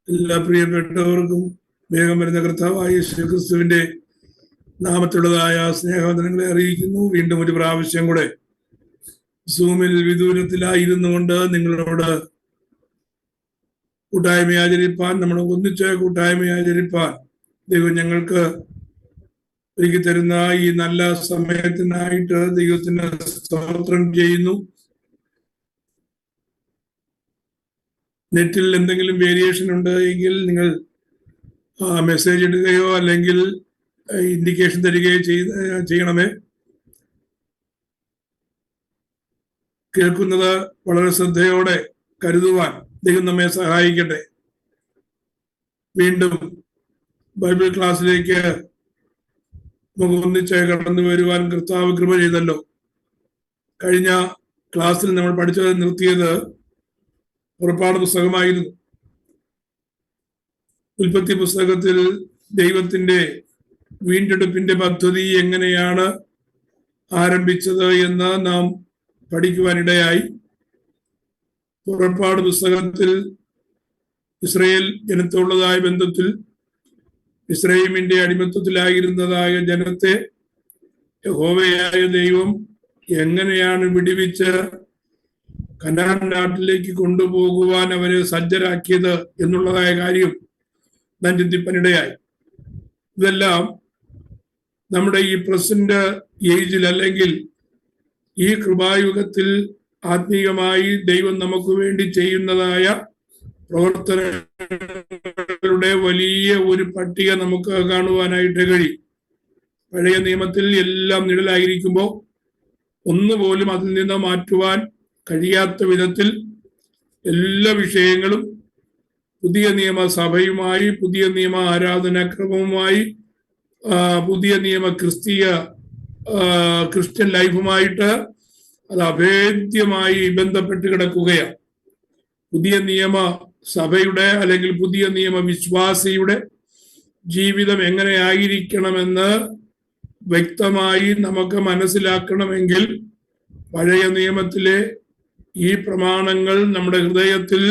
എല്ലാ പ്രിയപ്പെട്ടവർക്കും വേഗം വരുന്ന കർത്താവായ യേശുക്രിസ്തുവിന്റെ നാമത്തിലുള്ളതായ സ്നേഹവന്ദനങ്ങളെ അറിയിക്കുന്നു. വീണ്ടും ഒരു പ്രാവശ്യം കൂടെ സൂമിൽ വിദൂരത്തിലായിരുന്നു കൊണ്ട് നിങ്ങളോട് കൂട്ടായ്മ ആചരിപ്പാൻ, നമ്മുടെ ഒന്നിച്ച് കൂട്ടായ്മ ആചരിപ്പാൻ ദൈവം ഞങ്ങൾക്ക് ഒരുക്കി തരുന്ന ഈ നല്ല സമയത്തിനായിട്ട് ദൈവത്തിന് സ്തോത്രം ചെയ്യുന്നു. നെറ്റിൽ എന്തെങ്കിലും വേരിയേഷൻ ഉണ്ട് എങ്കിൽ നിങ്ങൾ മെസ്സേജ് ഇടുകയോ അല്ലെങ്കിൽ ഇൻഡിക്കേഷൻ തരികയോ ചെയ്യണമേ. കേൾക്കുന്നത് വളരെ ശ്രദ്ധയോടെ കരുതുവാൻ ദൈവം നമ്മെ സഹായിക്കട്ടെ. വീണ്ടും ബൈബിൾ ക്ലാസ്സിലേക്ക് നമുക്ക് ഒന്നിച്ച് കടന്നു വരുവാൻ കർത്താവ് കൃപ ചെയ്തല്ലോ. കഴിഞ്ഞ ക്ലാസ്സിൽ നമ്മൾ പഠിച്ചത് നിർത്തിയത് പുറപ്പാട് പുസ്തകമായിരുന്നു. ഉൽപ്പത്തി പുസ്തകത്തിൽ ദൈവത്തിന്റെ വീണ്ടെടുപ്പിന്റെ പദ്ധതി എങ്ങനെയാണ് ആരംഭിച്ചത് എന്ന് നാം പഠിക്കുവാനിടയായി. പുറപ്പാട് പുസ്തകത്തിൽ ഇസ്രായേൽ ജനത്തോടുള്ളതായ ബന്ധത്തിൽ ഇസ്രായേലിന്റെ അടിമത്തത്തിലായിരുന്നതായ ജനത്തെ യഹോവയായ ദൈവം എങ്ങനെയാണ് വിടുവിച്ച് കനാൻ നാട്ടിലേക്ക് കൊണ്ടുപോകുവാൻ അവരെ സജ്ജരാക്കിയത് എന്നുള്ളതായ കാര്യം നാം ചിന്തിപ്പനിടയായി. ഇതെല്ലാം നമ്മുടെ ഈ പ്രസന്റ് ഏജിൽ അല്ലെങ്കിൽ ഈ കൃപായുഗത്തിൽ ആത്മീയമായി ദൈവം നമുക്ക് വേണ്ടി ചെയ്യുന്നതായ പ്രവർത്തനങ്ങളുടെ വലിയ ഒരു പട്ടിക നമുക്ക് കാണുവാനായിട്ട് കഴിയും. പഴയ നിയമത്തിൽ എല്ലാം നിഴലായിരിക്കുമ്പോൾ ഒന്നുപോലും അതിൽ നിന്ന് മാറ്റുവാൻ കഴിയാത്ത വിധത്തിൽ എല്ലാ വിഷയങ്ങളും പുതിയ നിയമസഭയുമായി, പുതിയ നിയമ ആരാധനാക്രമവുമായി, പുതിയ നിയമ ക്രിസ്ത്യൻ ലൈഫുമായിട്ട് അത് അഭേദ്യമായി ബന്ധപ്പെട്ട് കിടക്കുകയാണ്. പുതിയ നിയമ സഭയുടെ അല്ലെങ്കിൽ പുതിയ നിയമ വിശ്വാസിയുടെ ജീവിതം എങ്ങനെ ആയിരിക്കണമെന്ന് വ്യക്തമായി നമുക്ക് മനസ്സിലാക്കണമെങ്കിൽ പഴയ നിയമത്തിലെ ഈ പ്രമാണങ്ങൾ നമ്മുടെ ഹൃദയത്തിൽ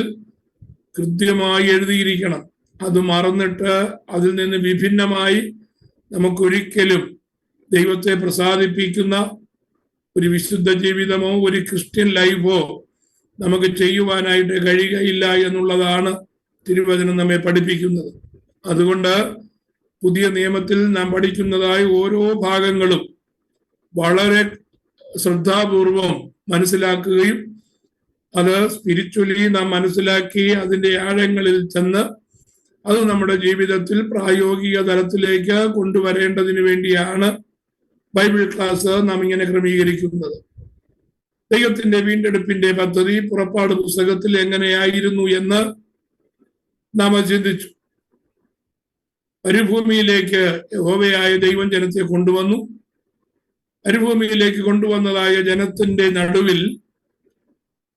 കൃത്യമായി എഴുതിയിരിക്കണം. അത് മറന്നിട്ട് അതിൽ നിന്ന് വിഭിന്നമായി നമുക്കൊരിക്കലും ദൈവത്തെ പ്രസാദിപ്പിക്കുന്ന ഒരു വിശുദ്ധ ജീവിതമോ ഒരു ക്രിസ്ത്യൻ ലൈഫോ നമുക്ക് ചെയ്യുവാനായിട്ട് കഴിയുകയില്ല എന്നുള്ളതാണ് തിരുവചനം നമ്മെ പഠിപ്പിക്കുന്നത്. അതുകൊണ്ട് പുതിയ നിയമത്തിൽ നാം പഠിക്കുന്നതായ ഓരോ ഭാഗങ്ങളും വളരെ ശ്രദ്ധാപൂർവം മനസ്സിലാക്കുകയും അത് സ്പിരിച്വലി നാം മനസ്സിലാക്കി അതിൻ്റെ ആഴങ്ങളിൽ ചെന്ന് അത് നമ്മുടെ ജീവിതത്തിൽ പ്രായോഗിക തലത്തിലേക്ക് കൊണ്ടുവരേണ്ടതിന് വേണ്ടിയാണ് ബൈബിൾ ക്ലാസ് നാം ഇങ്ങനെ ക്രമീകരിക്കുന്നത്. ദൈവത്തിന്റെ വീണ്ടെടുപ്പിന്റെ പദ്ധതി പുറപ്പാട് പുസ്തകത്തിൽ എങ്ങനെയായിരുന്നു എന്ന് നാം ചിന്തിച്ചു. മരുഭൂമിയിലേക്ക് യഹോവയായ ദൈവം ജനത്തെ കൊണ്ടുവന്നു. മരുഭൂമിയിലേക്ക് കൊണ്ടുവന്നതായ ജനത്തിന്റെ നടുവിൽ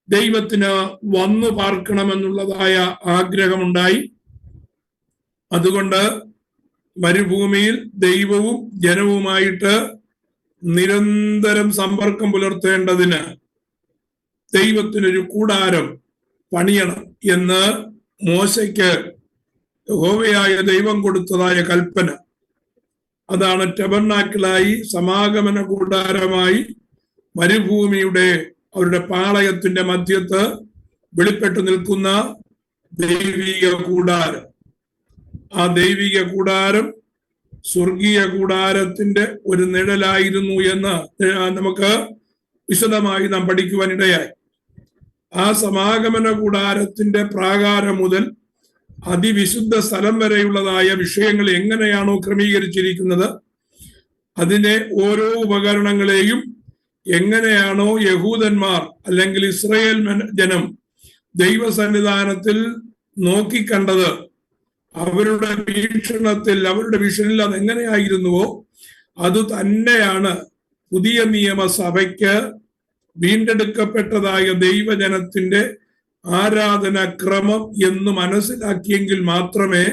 ദൈവത്തിന് വന്നു പാർക്കണമെന്നുള്ളതായ ആഗ്രഹമുണ്ടായി. അതുകൊണ്ട് മരുഭൂമിയിൽ ദൈവവും ജനവുമായിട്ട് നിരന്തരം സമ്പർക്കം പുലർത്തേണ്ടതിന് ദൈവത്തിനൊരു കൂടാരം പണിയണം എന്ന് മോശയ്ക്ക് യഹോവയായ ദൈവം കൊടുത്തതായ കൽപ്പന. അതാണ് ടബർനാക്കിളായി, സമാഗമന കൂടാരമായി മരുഭൂമിയുടെ അവരുടെ പാളയത്തിന്റെ മധ്യത്ത് വെളിപ്പെട്ടു നിൽക്കുന്ന ദൈവിക കൂടാരം. ആ ദൈവിക കൂടാരം സ്വർഗീയ കൂടാരത്തിന്റെ ഒരു നിഴലായിരുന്നു എന്ന് നമുക്ക് വിശദമായി നാം പഠിക്കുവാനിടയായി. ആ സമാഗമന കൂടാരത്തിന്റെ പ്രാകാരം മുതൽ അതിവിശുദ്ധ സ്ഥലം വരെയുള്ളതായ വിഷയങ്ങൾ എങ്ങനെയാണോ ക്രമീകരിച്ചിരിക്കുന്നത്, അതിനെ ഓരോ ഉപകരണങ്ങളെയും എങ്ങനെയാണോ യഹൂദന്മാർ അല്ലെങ്കിൽ ഇസ്രായേൽ ജനം ദൈവസന്നിധാനത്തിൽ നോക്കിക്കണ്ടത്, അവരുടെ വീക്ഷണത്തിൽ അവരുടെ വിഷനിൽ അതെങ്ങനെയായിരുന്നുവോ അത് തന്നെയാണ് പുതിയ നിയമസഭയ്ക്ക് വീണ്ടെടുക്കപ്പെട്ടതായ ദൈവജനത്തിന്റെ ആരാധനാക്രമം എന്ന് മനസ്സിലാക്കിയെങ്കിൽ മാത്രമേ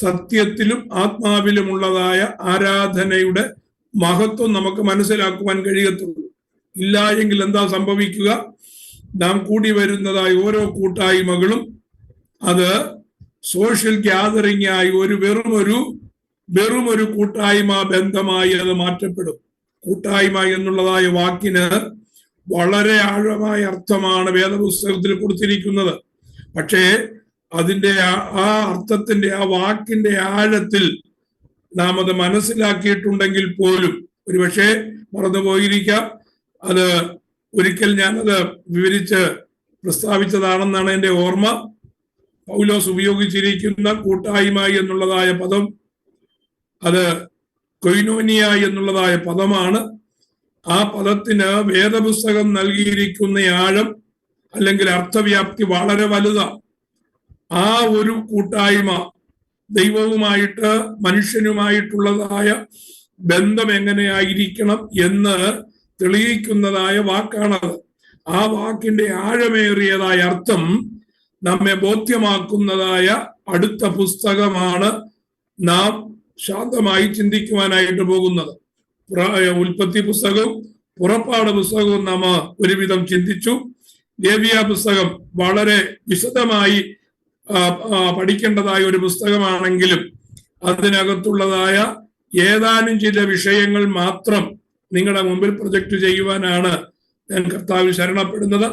സത്യത്തിലും ആത്മാവിലുമുള്ളതായ ആരാധനയുടെ മഹത്വം നമുക്ക് മനസ്സിലാക്കുവാൻ കഴിയത്തുള്ളൂ. ഇല്ല എങ്കിൽ എന്താ സംഭവിക്കുക? നാം കൂടി വരുന്നതായ ഓരോ കൂട്ടായ്മകളും അത് സോഷ്യൽ ഗ്യാതറിംഗ് ആയി വെറും ഒരു കൂട്ടായ്മ ബന്ധമായി അത് മാറ്റപ്പെടും. കൂട്ടായ്മ എന്നുള്ളതായ വാക്കിന് വളരെ ആഴമായ അർത്ഥമാണ് വേദപുസ്തകത്തിൽ കൊടുത്തിരിക്കുന്നത്. പക്ഷേ അതിന്റെ ആ അർത്ഥത്തിന്റെ, ആ വാക്കിന്റെ ആഴത്തിൽ നാം അത് മനസ്സിലാക്കിയിട്ടുണ്ടെങ്കിൽ പോലും ഒരുപക്ഷെ മറന്നുപോയിരിക്കാം. അത് ഒരിക്കൽ ഞാനത് വിവരിച്ച് പ്രസ്താവിച്ചതാണെന്നാണ് എൻ്റെ ഓർമ്മ. പൗലോസ് ഉപയോഗിച്ചിരിക്കുന്ന കൂട്ടായ്മ എന്നുള്ളതായ പദം അത് കൊയ്നോനിയ എന്നുള്ളതായ പദമാണ്. ആ പദത്തിന് വേദപുസ്തകം നൽകിയിരിക്കുന്ന ആഴം അല്ലെങ്കിൽ അർത്ഥവ്യാപ്തി വളരെ വലുതാണ്. ആ ഒരു കൂട്ടായ്മ, ദൈവവുമായിട്ട് മനുഷ്യനുമായിട്ടുള്ളതായ ബന്ധം എങ്ങനെയായിരിക്കണം എന്ന് തെളിയിക്കുന്നതായ വാക്കാണത്. ആ വാക്കിന്റെ ആഴമേറിയതായ അർത്ഥം നമ്മെ ബോധ്യമാക്കുന്നതായ അടുത്ത പുസ്തകമാണ് നാം ശാന്തമായി ചിന്തിക്കുവാനായിട്ട് പോകുന്നത്. ഉൽപ്പത്തി പുസ്തകവും പുറപ്പാട് പുസ്തകവും നാം ഒരുവിധം ചിന്തിച്ചു. ലേവ്യ പുസ്തകം വളരെ വിശദമായി പഠിക്കേണ്ടതായ ഒരു പുസ്തകമാണെങ്കിലും അതിനകത്തുള്ളതായ ഏതാനും ചില വിഷയങ്ങൾ മാത്രം നിങ്ങളുടെ മുമ്പിൽ പ്രൊജക്റ്റ് ചെയ്യുവാനാണ് ഞാൻ കർത്താവിൽ ശരണപ്പെടുന്നത്.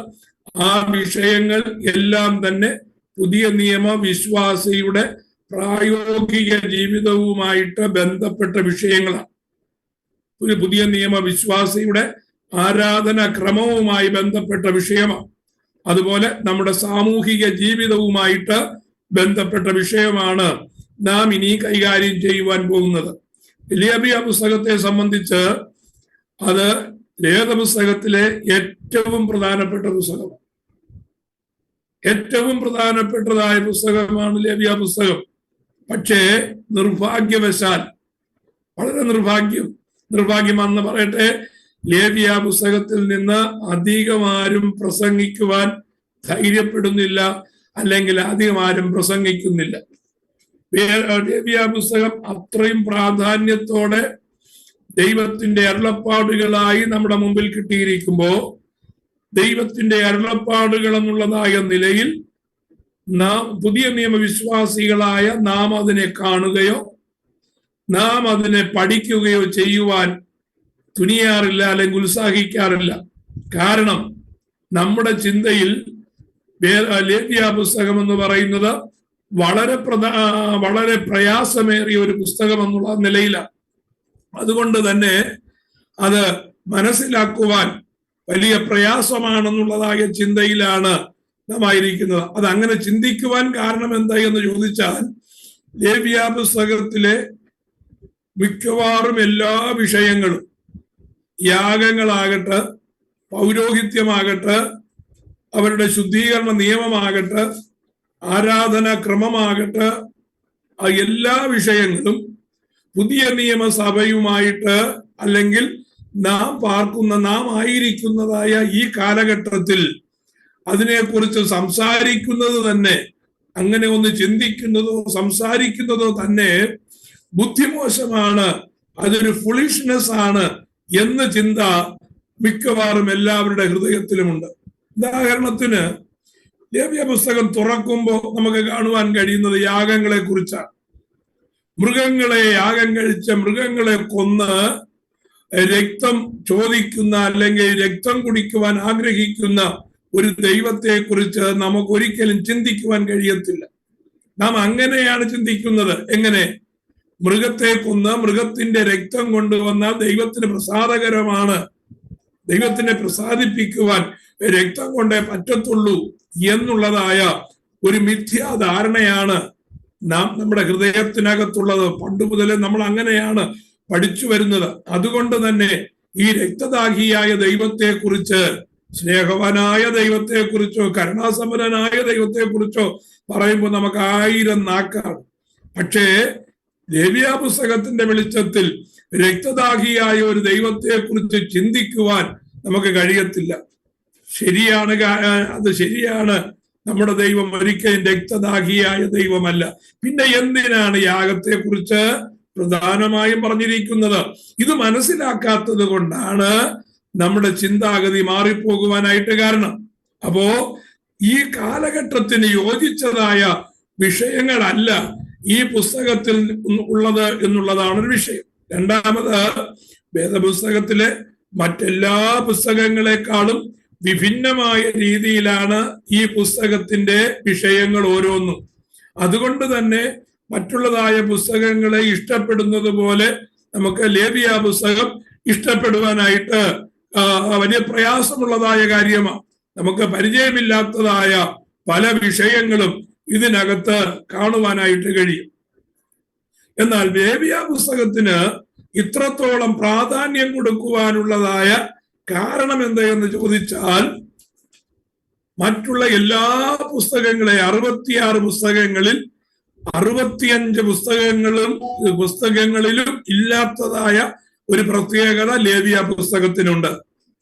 ആ വിഷയങ്ങൾ എല്ലാം തന്നെ പുതിയ നിയമ വിശ്വാസിയുടെ പ്രായോഗിക ജീവിതവുമായിട്ട് ബന്ധപ്പെട്ട വിഷയങ്ങളാണ്. ഒരു പുതിയ നിയമ വിശ്വാസിയുടെ ആരാധന ക്രമവുമായി ബന്ധപ്പെട്ട വിഷയമാണ്. അതുപോലെ നമ്മുടെ സാമൂഹിക ജീവിതവുമായിട്ട് ബന്ധപ്പെട്ട വിഷയമാണ് നാം ഇനി കൈകാര്യം ചെയ്യുവാൻ പോകുന്നത്. ലേവ്യ പുസ്തകത്തെ സംബന്ധിച്ച് അത് വേദപുസ്തകത്തിലെ ഏറ്റവും പ്രധാനപ്പെട്ട പുസ്തകമാണ്. ഏറ്റവും പ്രധാനപ്പെട്ടതായ പുസ്തകമാണ് ലേവ്യ പുസ്തകം. പക്ഷേ നിർഭാഗ്യവശാൽ, വളരെ നിർഭാഗ്യമെന്ന് പറയട്ടെ, ലേവ്യ പുസ്തകത്തിൽ നിന്ന് അധികം ആരും പ്രസംഗിക്കുവാൻ ധൈര്യപ്പെടുന്നില്ല, അല്ലെങ്കിൽ അധികം ആരും പ്രസംഗിക്കുന്നില്ല. ലേവ്യ പുസ്തകം അത്രയും പ്രാധാന്യത്തോടെ ദൈവത്തിന്റെ അരുളപ്പാടുകളായി നമ്മുടെ മുമ്പിൽ കിട്ടിയിരിക്കുമ്പോൾ, ദൈവത്തിന്റെ അരുളപ്പാടുകൾ എന്നുള്ളതായ നിലയിൽ നാം പുതിയ നിയമവിശ്വാസികളായ നാം അതിനെ കാണുകയോ നാം അതിനെ പഠിക്കുകയോ ചെയ്യുവാൻ തുനിയാറില്ല, അല്ലെങ്കിൽ ഉത്സാഹിക്കാറില്ല. കാരണം നമ്മുടെ ചിന്തയിൽ ലേവ്യ പുസ്തകം എന്ന് പറയുന്നത് വളരെ പ്രയാസമേറിയ ഒരു പുസ്തകം എന്നുള്ള നിലയിലാണ്. അതുകൊണ്ട് തന്നെ അത് മനസ്സിലാക്കുവാൻ വലിയ പ്രയാസമാണെന്നുള്ളതായ ചിന്തയിലാണ് നാം ആയിരിക്കുന്നത്. അത് അങ്ങനെ ചിന്തിക്കുവാൻ കാരണം എന്താ എന്ന് ചോദിച്ചാൽ, ലേവ്യ പുസ്തകത്തിലെ മിക്കവാറും എല്ലാ വിഷയങ്ങളും, യാഗങ്ങളാകട്ടെ, പൗരോഹിത്യമാകട്ടെ, അവരുടെ ശുദ്ധീകരണ നിയമമാകട്ടെ, ആരാധന ക്രമമാകട്ടെ, ആ എല്ലാ വിഷയങ്ങളും പുതിയ നിയമസഭയുമായിട്ട്, അല്ലെങ്കിൽ നാം ആയിരിക്കുന്നതായ ഈ കാലഘട്ടത്തിൽ അതിനെക്കുറിച്ച് സംസാരിക്കുന്നത് തന്നെ, അങ്ങനെ ഒന്ന് ചിന്തിക്കുന്നതോ സംസാരിക്കുന്നതോ തന്നെ ബുദ്ധിമോശമാണ്, അതൊരു ഫുളിഷ്നെസ് ആണ് എന്ന ചിന്ത മിക്കവാറും എല്ലാവരുടെ ഹൃദയത്തിലുമുണ്ട്. ഉദാഹരണത്തിന് ലേവ്യ പുസ്തകം തുറക്കുമ്പോൾ നമുക്ക് കാണുവാൻ കഴിയുന്നത് യാഗങ്ങളെ കുറിച്ചാണ്. യാഗം കഴിച്ച മൃഗങ്ങളെ കൊന്ന് രക്തം ചോദിക്കുന്ന, അല്ലെങ്കിൽ രക്തം കുടിക്കുവാൻ ആഗ്രഹിക്കുന്ന ഒരു ദൈവത്തെ കുറിച്ച് നമുക്ക് ഒരിക്കലും ചിന്തിക്കുവാൻ കഴിയത്തില്ല. നാം അങ്ങനെയാണ് ചിന്തിക്കുന്നത്. എങ്ങനെ? മൃഗത്തെ കൊന്ന് മൃഗത്തിന്റെ രക്തം കൊണ്ടുവന്നാൽ ദൈവത്തിന് പ്രസാദകരമാണ്, ദൈവത്തിനെ പ്രസാദിപ്പിക്കുവാൻ രക്തം കൊണ്ടേ പറ്റത്തുള്ളൂ എന്നുള്ളതായ ഒരു മിഥ്യാധാരണയാണ് നമ്മുടെ ഹൃദയത്തിനകത്തുള്ളത്. പണ്ട് മുതലേ നമ്മൾ അങ്ങനെയാണ് പഠിച്ചു വരുന്നത്. അതുകൊണ്ട് തന്നെ ഈ രക്തദാഹിയായ ദൈവത്തെ കുറിച്ച്, സ്നേഹവാനായ ദൈവത്തെ കുറിച്ചോ കരുണാസമ്പന്നനായ ദൈവത്തെ കുറിച്ചോ പറയുമ്പോൾ നമുക്ക് 1000 നാക്കാണ്. പക്ഷേ ലേവ്യ പുസ്തകത്തിന്റെ വെളിച്ചത്തിൽ രക്തദാഹിയായ ഒരു ദൈവത്തെ കുറിച്ച് ചിന്തിക്കുവാൻ നമുക്ക് കഴിയത്തില്ല. അത് ശരിയാണ്. നമ്മുടെ ദൈവം ഒരിക്കലും രക്തദാഹിയായ ദൈവമല്ല. പിന്നെ എന്തിനാണ് യാഗത്തെ കുറിച്ച് പ്രധാനമായും പറഞ്ഞിരിക്കുന്നത്? ഇത് മനസ്സിലാക്കാത്തത് കൊണ്ടാണ് നമ്മുടെ ചിന്താഗതി മാറിപ്പോകുവാനായിട്ട് കാരണം. അപ്പോ ഈ കാലഘട്ടത്തിന് യോജിച്ചതായ വിഷയങ്ങളല്ല ഈ പുസ്തകത്തിൽ ഉള്ളത് എന്നുള്ളതാണ് ഒരു വിഷയം. രണ്ടാമത്, വേദപുസ്തകത്തിലെ മറ്റെല്ലാ പുസ്തകങ്ങളെക്കാളും വിഭിന്നമായ രീതിയിലാണ് ഈ പുസ്തകത്തിന്റെ വിഷയങ്ങൾ ഓരോന്നും. അതുകൊണ്ട് തന്നെ മറ്റുള്ളതായ പുസ്തകങ്ങളെ ഇഷ്ടപ്പെടുന്നത് പോലെ നമുക്ക് ലേവ്യ പുസ്തകം ഇഷ്ടപ്പെടുവാനായിട്ട് വലിയ പ്രയാസമുള്ളതായ കാര്യമാണ്. നമുക്ക് പരിചയമില്ലാത്തതായ പല വിഷയങ്ങളും ഇതിനകത്ത് കാണുവാനായിട്ട് കഴിയും. എന്നാൽ ലേവ്യ പുസ്തകത്തിന് ഇത്രത്തോളം പ്രാധാന്യം കൊടുക്കുവാനുള്ളതായ കാരണം എന്തെന്ന് ചോദിച്ചാൽ, മറ്റുള്ള എല്ലാ പുസ്തകങ്ങളെ 66 പുസ്തകങ്ങളിൽ 65 പുസ്തകങ്ങളിലും ഇല്ലാത്തതായ ഒരു പ്രത്യേകത ലേവ്യ പുസ്തകത്തിനുണ്ട്.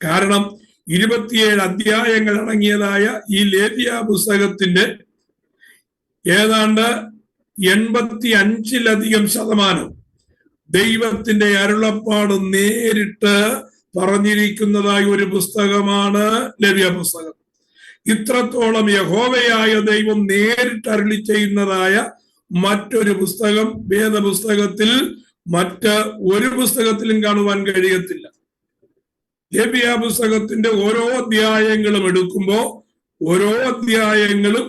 കാരണം 27 അധ്യായങ്ങൾ അടങ്ങിയതായ ഈ ലേവ്യ പുസ്തകത്തിന്റെ ഏതാണ്ട് 85% ദൈവത്തിന്റെ അരുളപ്പാട് നേരിട്ട് പറഞ്ഞിരിക്കുന്നതായ ഒരു പുസ്തകമാണ് ലേവ്യ പുസ്തകം. ഇത്രത്തോളം യഹോവയായ ദൈവം നേരിട്ട് അരുളി ചെയ്യുന്നതായ മറ്റൊരു പുസ്തകം വേദപുസ്തകത്തിൽ മറ്റ് ഒരു പുസ്തകത്തിലും കാണുവാൻ കഴിയത്തില്ല. ലേവ്യ പുസ്തകത്തിന്റെ ഓരോ അധ്യായങ്ങളും എടുക്കുമ്പോൾ ഓരോ അധ്യായങ്ങളും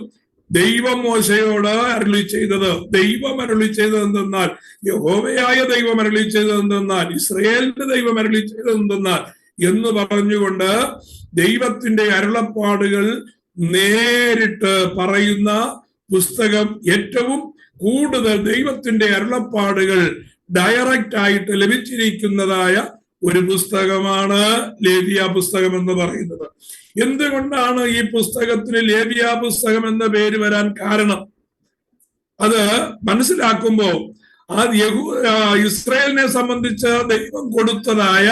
ദൈവം മോശയോട് അരുളി ചെയ്തത്, ദൈവം അരുളി ചെയ്തത് എന്തെന്നാൽ, യഹോവയായ ദൈവം അരുളി ചെയ്തത് എന്തെന്നാൽ, ഇസ്രായേലിന്റെ ദൈവം അരുളി ചെയ്തത് എന്തെന്നാൽ എന്ന് പറഞ്ഞുകൊണ്ട് ദൈവത്തിന്റെ അരുളപ്പാടുകൾ നേരിട്ട് പറയുന്ന പുസ്തകം, ഏറ്റവും കൂടുതൽ ദൈവത്തിന്റെ അരുളപ്പാടുകൾ ഡയറക്റ്റ് ആയിട്ട് ലഭിച്ചിരിക്കുന്നതായ ഒരു പുസ്തകമാണ് ലേവ്യ പുസ്തകം എന്ന് പറയുന്നത്. എന്തുകൊണ്ടാണ് ഈ പുസ്തകത്തിന് ലേവ്യ പുസ്തകം എന്ന പേര് വരാൻ കാരണം? അത് മനസ്സിലാക്കുമ്പോൾ ഇസ്രായേലിനെ സംബന്ധിച്ച് ദൈവം കൊടുത്തതായ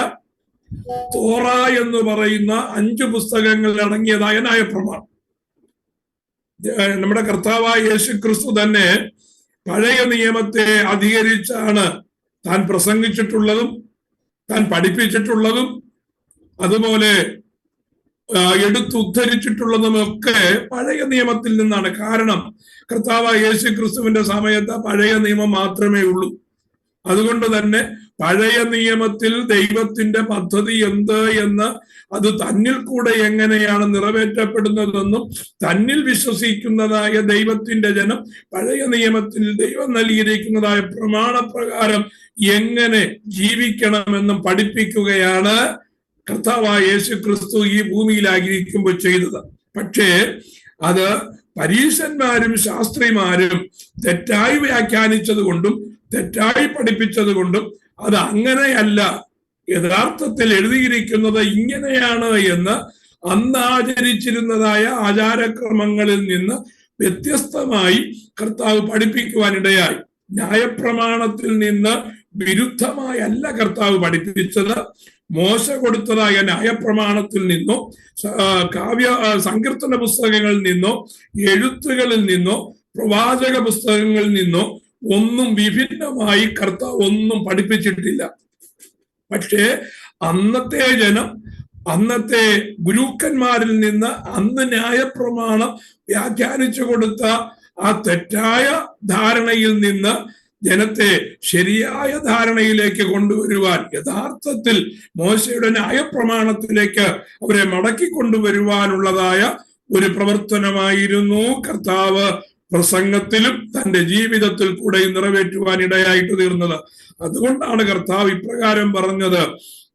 തോറ എന്ന് പറയുന്ന 5 പുസ്തകങ്ങൾ അടങ്ങിയതായ ന്യായപ്രമാണം, നമ്മുടെ കർത്താവായ യേശു ക്രിസ്തു തന്നെ പഴയ നിയമത്തെ അധികരിച്ചാണ് താൻ പ്രസംഗിച്ചിട്ടുള്ളതും താൻ പഠിപ്പിച്ചിട്ടുള്ളതും അതുപോലെ എടുത്തുദ്ധരിച്ചിട്ടുള്ളതുമൊക്കെ പഴയ നിയമത്തിൽ നിന്നാണ്. കാരണം കർത്താവായ യേശു ക്രിസ്തുവിന്റെ സമയത്ത് പഴയ നിയമം മാത്രമേ ഉള്ളൂ. അതുകൊണ്ട് തന്നെ പഴയ നിയമത്തിൽ ദൈവത്തിന്റെ പദ്ധതി എന്ത് എന്ന്, അത് തന്നിൽ കൂടെ എങ്ങനെയാണ് നിറവേറ്റപ്പെടുന്നതെന്നും തന്നിൽ വിശ്വസിക്കുന്നതായ ദൈവത്തിന്റെ ജനം പഴയ നിയമത്തിൽ ദൈവം നൽകിയിരിക്കുന്നതായ പ്രമാണപ്രകാരം എങ്ങനെ ജീവിക്കണമെന്നും പഠിപ്പിക്കുകയാണ് കർത്താവായ യേശു ക്രിസ്തു ഈ ഭൂമിയിലായിരിക്കുമ്പോൾ ചെയ്തത്. പക്ഷേ അത് പരീശന്മാരും ശാസ്ത്രിമാരും തെറ്റായി വ്യാഖ്യാനിച്ചത് കൊണ്ടും തെറ്റായി പഠിപ്പിച്ചത് കൊണ്ടും അത് അങ്ങനെയല്ല, യഥാർത്ഥത്തിൽ എഴുതിയിരിക്കുന്നത് ഇങ്ങനെയാണ് എന്ന് അന്ന് ആചരിച്ചിരുന്നതായ ആചാരക്രമങ്ങളിൽ നിന്ന് വ്യത്യസ്തമായി കർത്താവ് പഠിപ്പിക്കുവാനിടയായി. ന്യായപ്രമാണത്തിൽ നിന്ന് വിരുദ്ധമായല്ല കർത്താവ് പഠിപ്പിച്ചത്. മോശ കൊടുത്തതായ ന്യായപ്രമാണത്തിൽ നിന്നോ സങ്കീർത്തന പുസ്തകങ്ങളിൽ നിന്നോ എഴുത്തുകളിൽ നിന്നോ പ്രവാചക പുസ്തകങ്ങളിൽ നിന്നോ ഒന്നും വിഭിന്നമായി കർത്താവ് ഒന്നും പഠിപ്പിച്ചിട്ടില്ല. പക്ഷേ അന്നത്തെ ജനം, അന്നത്തെ ഗുരുക്കന്മാരിൽ നിന്ന് അന്ന് ന്യായപ്രമാണം വ്യാഖ്യാനിച്ചു കൊടുത്ത ആ തെറ്റായ ധാരണയിൽ നിന്ന് ജനത്തെ ശരിയായ ധാരണയിലേക്ക് കൊണ്ടുവരുവാൻ, യഥാർത്ഥത്തിൽ മോശയുടെ ന്യായപ്രമാണത്തിലേക്ക് അവരെ മടക്കി കൊണ്ടുവരുവാനുള്ളതായ ഒരു പ്രവർത്തനമായിരുന്നു കർത്താവ് പ്രസംഗത്തിലും തന്റെ ജീവിതത്തിൽ കൂടെ നിറവേറ്റുവാൻ ഇടയായിട്ട് തീർന്നത്. അതുകൊണ്ടാണ് കർത്താവ് ഇപ്രകാരം പറഞ്ഞത്,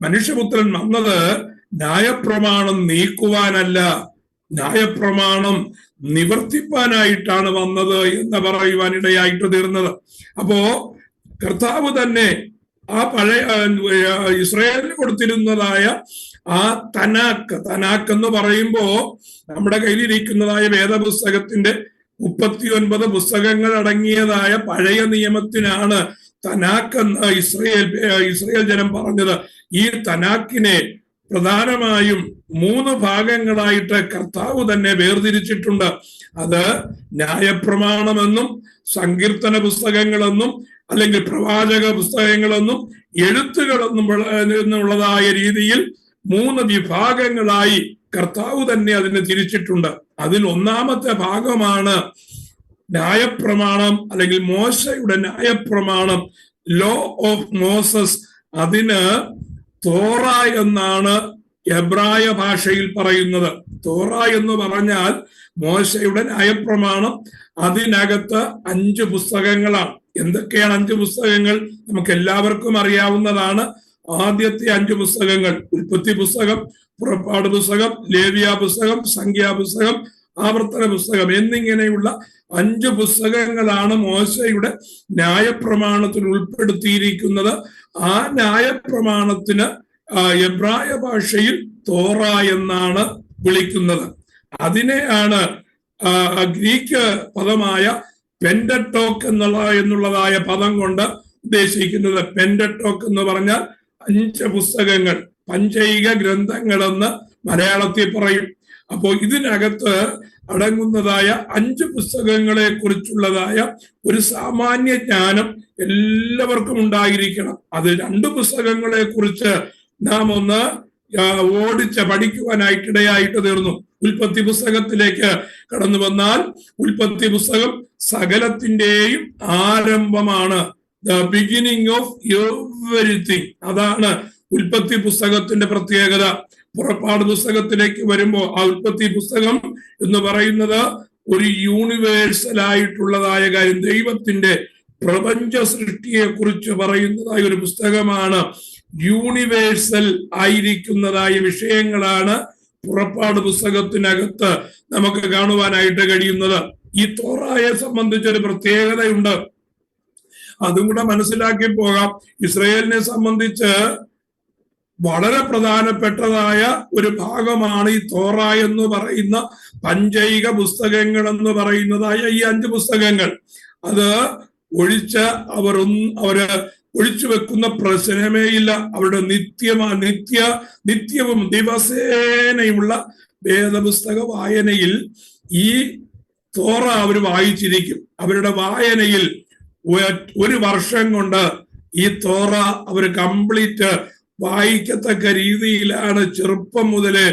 മനുഷ്യപുത്രൻ വന്നത് ന്യായപ്രമാണം നീക്കുവാനല്ല, ന്യായപ്രമാണം നിവർത്തിപ്പാനായിട്ടാണ് വന്നത് എന്ന് പറയുവാൻ ഇടയായിട്ട് തീർന്നത്. അപ്പോ കർത്താവ് തന്നെ ആ പഴയ ഇസ്രായേലിന് കൊടുത്തിരുന്നതായ ആ തനാക്ക് എന്ന് പറയുമ്പോ നമ്മുടെ കയ്യിലിരിക്കുന്നതായ വേദപുസ്തകത്തിന്റെ 39 പുസ്തകങ്ങൾ അടങ്ങിയതായ പഴയ നിയമത്തിനാണ് തനാക്ക് എന്ന് ഇസ്രായേൽ ജനം പറഞ്ഞത്. ഈ തനാക്കിനെ പ്രധാനമായും 3 ഭാഗങ്ങളായിട്ട് കർത്താവ് തന്നെ വേർതിരിച്ചിട്ടുണ്ട്. അത് ന്യായപ്രമാണമെന്നും സങ്കീർത്തന പുസ്തകങ്ങളെന്നും അല്ലെങ്കിൽ പ്രവാചക പുസ്തകങ്ങളെന്നും എഴുത്തുകളെന്നും എന്നുള്ളതായ രീതിയിൽ 3 വിഭാഗങ്ങളായി കർത്താവ് തന്നെ അതിനെ തിരിച്ചിട്ടുണ്ട്. അതിൽ ഒന്നാമത്തെ ഭാഗമാണ് ന്യായപ്രമാണം അല്ലെങ്കിൽ മോശയുടെ ന്യായപ്രമാണം, ലോ ഓഫ് മോസസ്, അതിന് തോറ എന്നാണ് എബ്രായ ഭാഷയിൽ പറയുന്നത്. തോറ എന്ന് പറഞ്ഞാൽ മോശയുടെ ന്യായപ്രമാണം. അതിനകത്ത് 5 പുസ്തകങ്ങളാണ്. എന്തൊക്കെയാണ് 5 പുസ്തകങ്ങൾ? നമുക്ക് എല്ലാവർക്കും അറിയാവുന്നതാണ്. ആദ്യത്തെ 5 പുസ്തകങ്ങൾ ഉൽപ്പത്തി പുസ്തകം, പുറപ്പാട് പുസ്തകം, ലേവ്യ പുസ്തകം, സംഖ്യാ പുസ്തകം, ആവർത്തന പുസ്തകം എന്നിങ്ങനെയുള്ള 5 പുസ്തകങ്ങളാണ് മോശയുടെ ന്യായപ്രമാണത്തിൽ ഉൾപ്പെടുത്തിയിരിക്കുന്നത്. ആ ന്യായപ്രമാണത്തിന് എബ്രായ ഭാഷയിൽ തോറ എന്നാണ് വിളിക്കുന്നത്. അതിനെയാണ് ഗ്രീക്ക് പദമായ പെന്റട്ടോക്ക് എന്നുള്ളതായ പദം കൊണ്ട് ഉദ്ദേശിക്കുന്നത്. പെന്റട്ടോക്ക് എന്ന് പറഞ്ഞാൽ 5 പുസ്തകങ്ങൾ, പഞ്ചൈക ഗ്രന്ഥങ്ങളെന്ന് മലയാളത്തിൽ പറയും. അപ്പോൾ ഇതിനകത്ത് അടങ്ങുന്നതായ 5 പുസ്തകങ്ങളെ കുറിച്ചുള്ളതായ ഒരു സാമാന്യ ജ്ഞാനം എല്ലാവർക്കും ഉണ്ടായിരിക്കണം. അത് 2 പുസ്തകങ്ങളെ കുറിച്ച് നാം ഒന്ന് പഠിക്കുവാനായിട്ടിടയായിട്ട് തീർന്നു. ഉൽപ്പത്തി പുസ്തകത്തിലേക്ക് കടന്നു വന്നാൽ, ഉൽപ്പത്തി പുസ്തകം സകലത്തിന്റെയും ആരംഭമാണ്. The beginning of everything. അതാണ് ഉൽപ്പത്തി പുസ്തകത്തിന്റെ പ്രത്യേകത. പുറപ്പാട് പുസ്തകത്തിലേക്ക് വരുമ്പോൾ ആ ഉൽപ്പത്തി പുസ്തകം എന്ന് പറയുന്നത് ഒരു യൂണിവേഴ്സൽ ആയിട്ടുള്ളതായ കാര്യം, ദൈവത്തിന്റെ പ്രപഞ്ച സൃഷ്ടിയെ കുറിച്ച് പറയുന്നതായ ഒരു പുസ്തകമാണ്. യൂണിവേഴ്സൽ ആയിരിക്കുന്നതായ വിഷയങ്ങളാണ് പുറപ്പാട് പുസ്തകത്തിനകത്ത് നമുക്ക് കാണുവാനായിട്ട് കഴിയുന്നത്. ഈ തോറായെ സംബന്ധിച്ചൊരു പ്രത്യേകതയുണ്ട്, അതും കൂടെ മനസ്സിലാക്കി പോകാം. ഇസ്രായേലിനെ സംബന്ധിച്ച് വളരെ പ്രധാനപ്പെട്ടതായ ഒരു ഭാഗമാണ് ഈ തോറ എന്ന് പറയുന്ന പഞ്ചൈക പുസ്തകങ്ങൾ എന്ന് പറയുന്നതായ ഈ 5 പുസ്തകങ്ങൾ. അത് ഒഴിച്ച് അവര് ഒഴിച്ചു വെക്കുന്ന പ്രശ്നമേ ഇല്ല. അവരുടെ നിത്യവും ദിവസേനയുള്ള വേദപുസ്തക വായനയിൽ ഈ തോറ അവർ വായിച്ചിരിക്കും. അവരുടെ വായനയിൽ 1 വർഷം കൊണ്ട് ഈ തോറ അവർ കംപ്ലീറ്റ് വായിക്കത്തക്ക രീതിയിലാണ് ചെറുപ്പം മുതലേ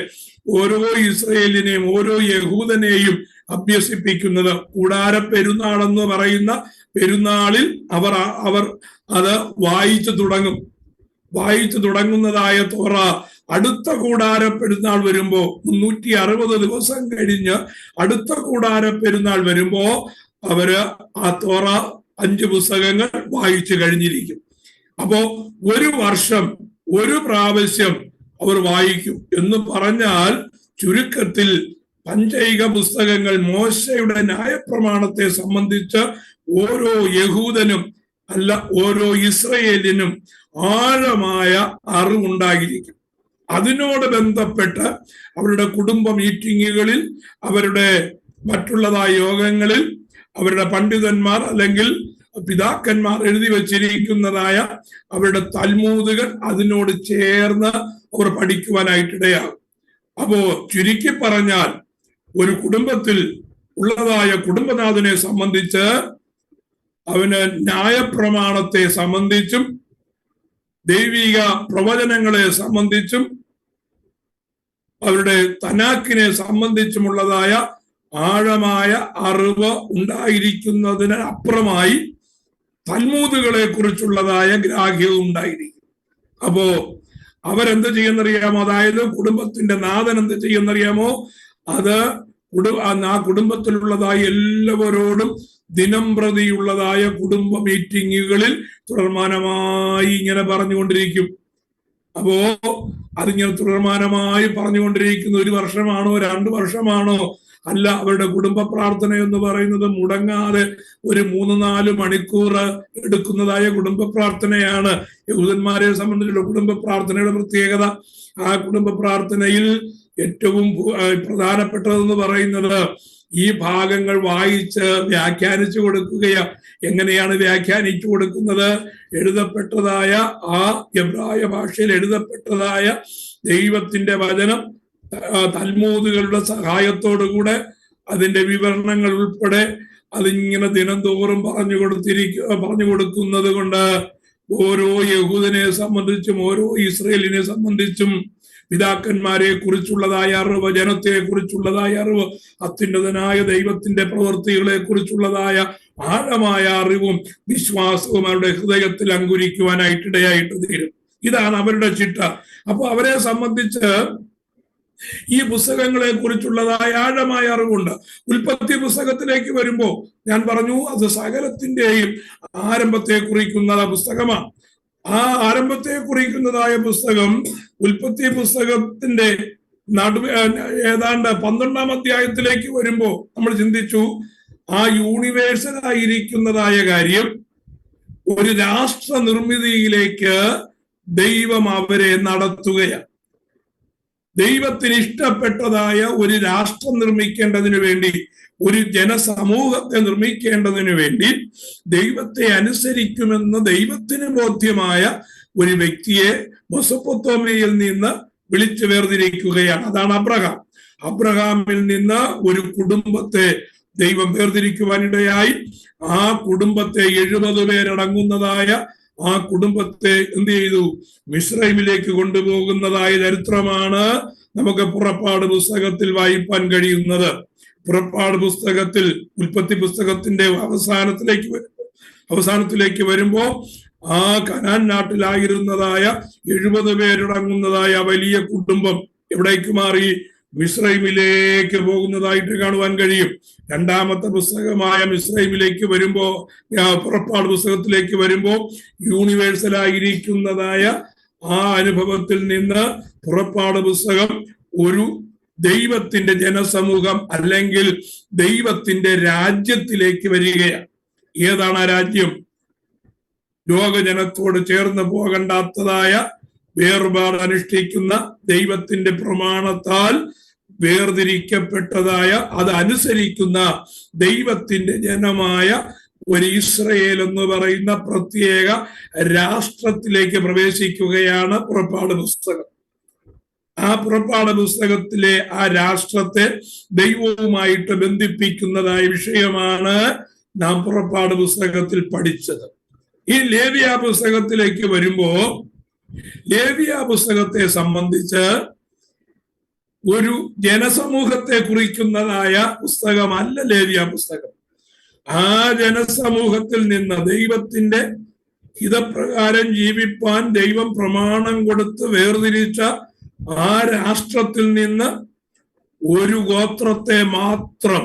ഓരോ ഇസ്രയേലിനെയും ഓരോ യഹൂദനെയും അഭ്യസിപ്പിക്കുന്നത്. കൂടാര പെരുന്നാൾ എന്ന് പറയുന്ന പെരുന്നാളിൽ അവർ അത് വായിച്ചു തുടങ്ങുന്നതായ തോറ അടുത്ത കൂടാര പെരുന്നാൾ വരുമ്പോ 360 ദിവസം കഴിഞ്ഞ് അടുത്ത കൂടാര പെരുന്നാൾ വരുമ്പോ അവര് ആ തോറ 5 പുസ്തകങ്ങൾ വായിച്ചു കഴിഞ്ഞിരിക്കും. അപ്പോ 1 വർഷം 1 പ്രാവശ്യം അവർ വായിക്കും എന്ന് പറഞ്ഞാൽ, ചുരുക്കത്തിൽ പഞ്ചൈക പുസ്തകങ്ങൾ മോശയുടെ ന്യായപ്രമാണത്തെ സംബന്ധിച്ച് ഓരോ യഹൂദനും അല്ല ഓരോ ഇസ്രയേലിനും ആഴമായ അറിവുണ്ടായിരിക്കും. അതിനോട് ബന്ധപ്പെട്ട് അവരുടെ കുടുംബ മീറ്റിങ്ങുകളിൽ, അവരുടെ മറ്റുള്ളതായ യോഗങ്ങളിൽ അവരുടെ പണ്ഡിതന്മാർ അല്ലെങ്കിൽ പിതാക്കന്മാർ എഴുതി വച്ചിരിക്കുന്നതായ അവരുടെ തൽമൂദുകൾ അതിനോട് ചേർന്ന് അവർ പഠിക്കുവാനായിട്ടിടയാകും. അപ്പോ ചുരുക്കി പറഞ്ഞാൽ, ഒരു കുടുംബത്തിൽ ഉള്ളതായ കുടുംബനാഥനെ സംബന്ധിച്ച് അവന് ന്യായപ്രമാണത്തെ സംബന്ധിച്ചും ദൈവിക പ്രവചനങ്ങളെ സംബന്ധിച്ചും അവരുടെ തനാക്കിനെ സംബന്ധിച്ചുമുള്ളതായ ആഴമായ അറിവ് ഉണ്ടായിരിക്കുന്നതിന് അപ്പുറമായി തൽമൂദുകളെ കുറിച്ചുള്ളതായ ഗ്രാഹ്യവും ഉണ്ടായിരിക്കും. അപ്പോ അവരെന്ത് ചെയ്യുന്നറിയാമോ? അതായത് കുടുംബത്തിന്റെ നാഥൻ എന്ത് ചെയ്യുന്നറിയാമോ? അത് ആ കുടുംബത്തിലുള്ളതായ എല്ലാവരോടും ദിനം പ്രതിയുള്ളതായ കുടുംബ മീറ്റിങ്ങുകളിൽ തുടർമാനമായി ഇങ്ങനെ പറഞ്ഞുകൊണ്ടിരിക്കും. അപ്പോ അതിങ്ങനെ തുടർമാനമായി പറഞ്ഞുകൊണ്ടിരിക്കുന്ന 1 വർഷമാണോ 2 വർഷമാണോ അല്ല. അവരുടെ കുടുംബ പ്രാർത്ഥന എന്ന് പറയുന്നത് മുടങ്ങാതെ ഒരു 3-4 മണിക്കൂർ എടുക്കുന്നതായ കുടുംബ പ്രാർത്ഥനയാണ്. യഹൂദന്മാരെ സംബന്ധിച്ചുള്ള കുടുംബ പ്രാർത്ഥനയുടെ പ്രത്യേകത, ആ കുടുംബ പ്രാർത്ഥനയിൽ ഏറ്റവും പ്രധാനപ്പെട്ടതെന്ന് പറയുന്നത് ഈ ഭാഗങ്ങൾ വായിച്ച് വ്യാഖ്യാനിച്ചു കൊടുക്കുകയാ. എങ്ങനെയാണ് വ്യാഖ്യാനിച്ചു കൊടുക്കുന്നത്? എഴുതപ്പെട്ടതായ ആ എബ്രായ ഭാഷയിൽ എഴുതപ്പെട്ടതായ ദൈവത്തിന്റെ വചനം തൽമൂദുകളുടെ സഹായത്തോടുകൂടെ അതിന്റെ വിവരണങ്ങൾ ഉൾപ്പെടെ അതിങ്ങനെ ദിനംതോറും പറഞ്ഞു കൊടുക്കുന്നത് കൊണ്ട് ഓരോ യഹൂദനെ സംബന്ധിച്ചും ഓരോ ഇസ്രയേലിനെ സംബന്ധിച്ചും പിതാക്കന്മാരെ കുറിച്ചുള്ളതായ അറിവ്, ജനത്തെ കുറിച്ചുള്ളതായ അറിവ്, അത്യുന്നതനായ ദൈവത്തിന്റെ പ്രവൃത്തികളെ കുറിച്ചുള്ളതായ ആഴമായ അറിവും വിശ്വാസവും അവരുടെ ഹൃദയത്തിൽ അങ്കുരിക്കുവാനായിട്ടിടയായിട്ട് തീരും. ഇതാണ് അവരുടെ ചിട്ട. അപ്പൊ അവരെ സംബന്ധിച്ച് ഈ പുസ്തകങ്ങളെ കുറിച്ചുള്ളതായ ആഴമായ അറിവുണ്ട്. ഉൽപ്പത്തി പുസ്തകത്തിലേക്ക് വരുമ്പോ ഞാൻ പറഞ്ഞു, അത് സകലത്തിന്റെയും ആരംഭത്തെ കുറിക്കുന്ന പുസ്തകമാണ്. ആ ആരംഭത്തെ കുറിക്കുന്നതായ പുസ്തകം ഉൽപ്പത്തി പുസ്തകത്തിന്റെ ഏതാണ്ട് 12-ാം അധ്യായത്തിലേക്ക് വരുമ്പോ നമ്മൾ ചിന്തിച്ചു, ആ യൂണിവേഴ്സൽ ആയിരിക്കുന്നതായ കാര്യം ഒരു രാഷ്ട്ര നിർമ്മിതിയിലേക്ക് ദൈവം അവരെ നടത്തുകയാണ്. ദൈവത്തിന് ഇഷ്ടപ്പെട്ടതായ ഒരു രാഷ്ട്രം നിർമ്മിക്കേണ്ടതിന് വേണ്ടി, ഒരു ജനസമൂഹത്തെ നിർമ്മിക്കേണ്ടതിന് വേണ്ടി ദൈവത്തെ അനുസരിക്കുമെന്ന് ദൈവത്തിന് ബോധ്യമായ ഒരു വ്യക്തിയെ മെസൊപ്പൊത്താമിയയിൽ നിന്ന് വിളിച്ചു വേർതിരിക്കുകയാണ്. അതാണ് അബ്രഹാം. അബ്രഹാമിൽ നിന്ന് ഒരു കുടുംബത്തെ ദൈവം വേർതിരിക്കുവാനിടയായി. ആ കുടുംബത്തെ 70 പേരടങ്ങുന്നതായ ആ കുടുംബത്തെ എന്ത് ചെയ്തു? മിസ്രൈമിലേക്ക് കൊണ്ടുപോകുന്നതായ ചരിത്രമാണ് നമുക്ക് പുറപ്പാട് പുസ്തകത്തിൽ വായിപ്പാൻ പുറപ്പാട് പുസ്തകത്തിൽ ഉൽപ്പത്തി പുസ്തകത്തിന്റെ അവസാനത്തിലേക്ക് വരുമ്പോ ആ കനാൻ നാട്ടിലായിരുന്നതായ 70 പേരടങ്ങുന്നതായ വലിയ കുടുംബം എവിടേക്ക് മാറി? മിസ്രൈമിലേക്ക് പോകുന്നതായിട്ട് കാണുവാൻ കഴിയും. രണ്ടാമത്തെ പുസ്തകമായ മിസ്രൈമിലേക്ക് വരുമ്പോ, പുറപ്പാട് പുസ്തകത്തിലേക്ക് വരുമ്പോ യൂണിവേഴ്സൽ ആയിരിക്കുന്നതായ ആ അനുഭവത്തിൽ നിന്ന് പുറപ്പാട് പുസ്തകം ഒരു ദൈവത്തിന്റെ ജനസമൂഹം അല്ലെങ്കിൽ ദൈവത്തിന്റെ രാജ്യത്തിലേക്ക് വരികയാണ്. ഏതാണ് ആ രാജ്യം? ലോകജനത്തോട് ചേർന്ന് പോകണ്ടാത്തതായ വേർപാട് അനുഷ്ഠിക്കുന്ന ദൈവത്തിന്റെ പ്രമാണത്താൽ വേർതിരിക്കപ്പെട്ടതായ, അത് അനുസരിക്കുന്ന ദൈവത്തിന്റെ ജനമായ ഒരു ഇസ്രയേൽ എന്ന് പറയുന്ന പ്രത്യേക രാഷ്ട്രത്തിലേക്ക് പ്രവേശിക്കുകയാണ് പുറപ്പാട് പുസ്തകം. ആ പുറപ്പാട് പുസ്തകത്തിലെ ആ രാഷ്ട്രത്തെ ദൈവവുമായിട്ട് ബന്ധിപ്പിക്കുന്നതായ വിഷയമാണ് നാം പുറപ്പാട് പുസ്തകത്തിൽ പഠിച്ചത്. ഈ ലേവ്യ പുസ്തകത്തിലേക്ക് വരുമ്പോ, ലേവ്യ പുസ്തകത്തെ സംബന്ധിച്ച് ഒരു ജനസമൂഹത്തെ കുറിക്കുന്നതായ പുസ്തകമല്ല ലേവ്യ പുസ്തകം. ആ ജനസമൂഹത്തിൽ നിന്ന് ദൈവത്തിന്റെ ഹിതപ്രകാരം ജീവിപ്പാൻ ദൈവം പ്രമാണം കൊടുത്ത് വേർതിരിച്ച ആ രാഷ്ട്രത്തിൽ നിന്ന് ഒരു ഗോത്രത്തെ മാത്രം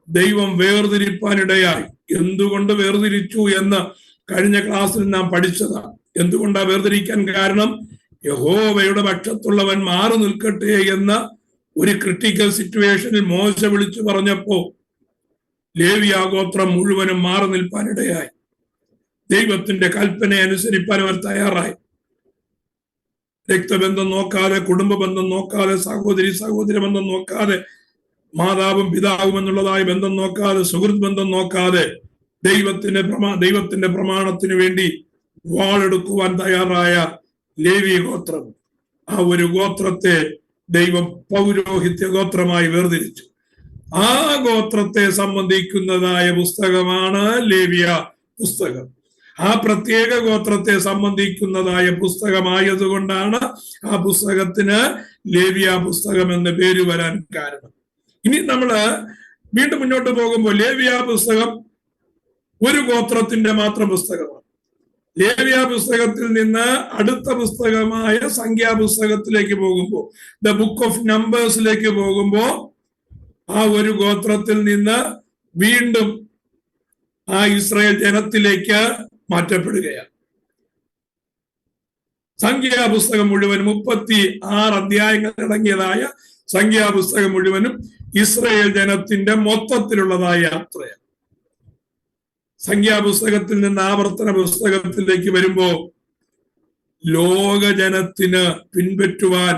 ദൈവം വേർതിരിപ്പാനിടയായി. എന്തുകൊണ്ട് വേർതിരിച്ചു എന്ന് കഴിഞ്ഞ ക്ലാസ്സിൽ നാം പഠിച്ചതാണ്. എന്തുകൊണ്ടാ വേർതിരിക്കാൻ കാരണം? യഹോവയുടെ പക്ഷത്തുള്ളവൻ മാറി നിൽക്കട്ടെ എന്ന ഒരു ക്രിട്ടിക്കൽ സിറ്റുവേഷനിൽ മോശ വിളിച്ചു പറഞ്ഞപ്പോ ലേവ്യ ഗോത്രം മുഴുവനും മാറി നിൽപ്പാനിടയായി. ദൈവത്തിന്റെ കൽപ്പന അനുസരിപ്പാൻ അവർ തയ്യാറായി. രക്തബന്ധം നോക്കാതെ, കുടുംബ ബന്ധം നോക്കാതെ, സഹോദര ബന്ധം നോക്കാതെ, മാതാവും പിതാവും എന്നുള്ളതായ ബന്ധം നോക്കാതെ, സുഹൃത്ത് ബന്ധം നോക്കാതെ ദൈവത്തിന്റെ പ്രമാണത്തിന് വേണ്ടി വാളെടുക്കുവാൻ തയ്യാറായ ലേവി ഗോത്രം, ആ ഒരു ഗോത്രത്തെ ദൈവം പൗരോഹിത്യ ഗോത്രമായി വേർതിരിച്ചു. ആ ഗോത്രത്തെ സംബന്ധിക്കുന്നതായ പുസ്തകമാണ് ലേവ്യ പുസ്തകം. ആ പ്രത്യേക ഗോത്രത്തെ സംബന്ധിക്കുന്നതായ പുസ്തകമായതുകൊണ്ടാണ് ആ പുസ്തകത്തിന് ലേവ്യ പുസ്തകം എന്ന് പേര് വരാൻ കാരണം. ഇനി നമ്മള് വീണ്ടും മുന്നോട്ട് പോകുമ്പോൾ ലേവ്യ പുസ്തകം ഒരു ഗോത്രത്തിന്റെ മാത്രം പുസ്തകമാണ്. ലേവ്യ പുസ്തകത്തിൽ നിന്ന് അടുത്ത പുസ്തകമായ സംഖ്യാപുസ്തകത്തിലേക്ക് പോകുമ്പോൾ, ദ ബുക്ക് ഓഫ് നമ്പേഴ്സിലേക്ക് പോകുമ്പോ ആ ഒരു ഗോത്രത്തിൽ നിന്ന് വീണ്ടും ആ ഇസ്രായേൽ ജനത്തിലേക്ക് മാറ്റപ്പെടുകയാണ്. സംഖ്യാപുസ്തകം മുഴുവൻ 36 അധ്യായങ്ങൾ അടങ്ങിയതായ സംഖ്യാപുസ്തകം മുഴുവനും ഇസ്രായേൽ ജനത്തിന്റെ മൊത്തത്തിലുള്ളതായ യാത്രയാണ്. സംഖ്യാപുസ്തകത്തിൽ നിന്ന് ആവർത്തന പുസ്തകത്തിലേക്ക് വരുമ്പോ ലോകജനത്തിന് പിൻപറ്റുവാൻ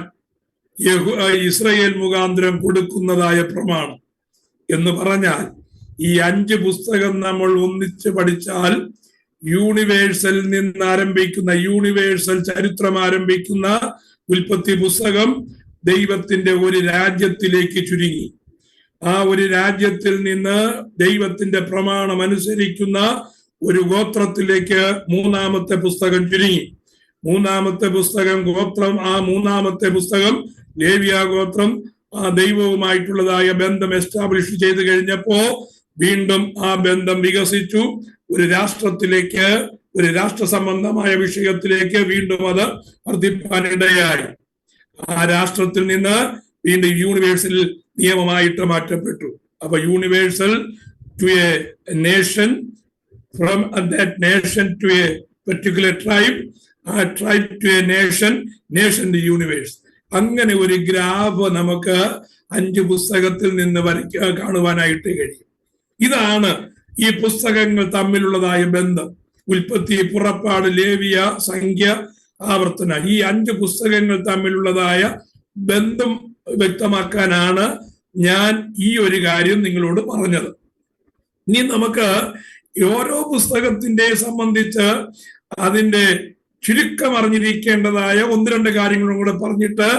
ഇസ്രായേൽ മുഖാന്തരം കൊടുക്കുന്നതായ പ്രമാണം എന്ന് പറഞ്ഞാൽ, ഈ 5 പുസ്തകം നമ്മൾ ഒന്നിച്ച് പഠിച്ചാൽ യൂണിവേഴ്സൽ നിന്ന് ആരംഭിക്കുന്ന, യൂണിവേഴ്സൽ ചരിത്രം ആരംഭിക്കുന്ന ഉൽപ്പത്തി പുസ്തകം ദൈവത്തിന്റെ ഒരു രാജ്യത്തിലേക്ക് ചുരുങ്ങി. ആ ഒരു രാജ്യത്തിൽ നിന്ന് ദൈവത്തിന്റെ പ്രമാണം അനുസരിക്കുന്ന ഒരു ഗോത്രത്തിലേക്ക് മൂന്നാമത്തെ പുസ്തകം ചുരുങ്ങി. മൂന്നാമത്തെ പുസ്തകം ഗോത്രം, ആ മൂന്നാമത്തെ പുസ്തകം ലേവ്യ ഗോത്രം ആ ദൈവവുമായിട്ടുള്ളതായ ബന്ധം എസ്റ്റാബ്ലിഷ് ചെയ്ത് കഴിഞ്ഞപ്പോ വീണ്ടും ആ ബന്ധം വികസിച്ചു. ഒരു രാഷ്ട്രത്തിലേക്ക്, ഒരു രാഷ്ട്ര സംബന്ധമായ വിഷയത്തിലേക്ക് വീണ്ടും അത് വർദ്ധിപ്പാനിടയായി. ആ രാഷ്ട്രത്തിൽ നിന്ന് വീണ്ടും യൂണിവേഴ്സൽ നിയമമായിട്ട് മാറ്റപ്പെട്ടു. അപ്പൊ universal to a nation, from that nation to a particular tribe, ആ tribe to a nation, nation to universe. അങ്ങനെ ഒരു ഗ്രാഫ് നമുക്ക് 5 പുസ്തകത്തിൽ നിന്ന് കാണുവാനായിട്ട് കഴിയും. ഇതാണ് ഈ പുസ്തകങ്ങൾ തമ്മിലുള്ളതായ ബന്ധം. ഉൽപ്പത്തി, പുറപ്പാട്, ലേവ്യ, സംഖ്യ, ആവർത്തന, ഈ 5 പുസ്തകങ്ങൾ തമ്മിലുള്ളതായ ബന്ധം വ്യക്തമാക്കാനാണ് ഞാൻ ഈ ഒരു കാര്യം നിങ്ങളോട് പറഞ്ഞത്. ഇനി നമുക്ക് ഓരോ പുസ്തകത്തിന്റെ സംബന്ധിച്ച് അതിന്റെ ചുരുക്കം അറിഞ്ഞിരിക്കേണ്ടതായ 1-2 കാര്യങ്ങളും കൂടെ പറഞ്ഞിട്ട്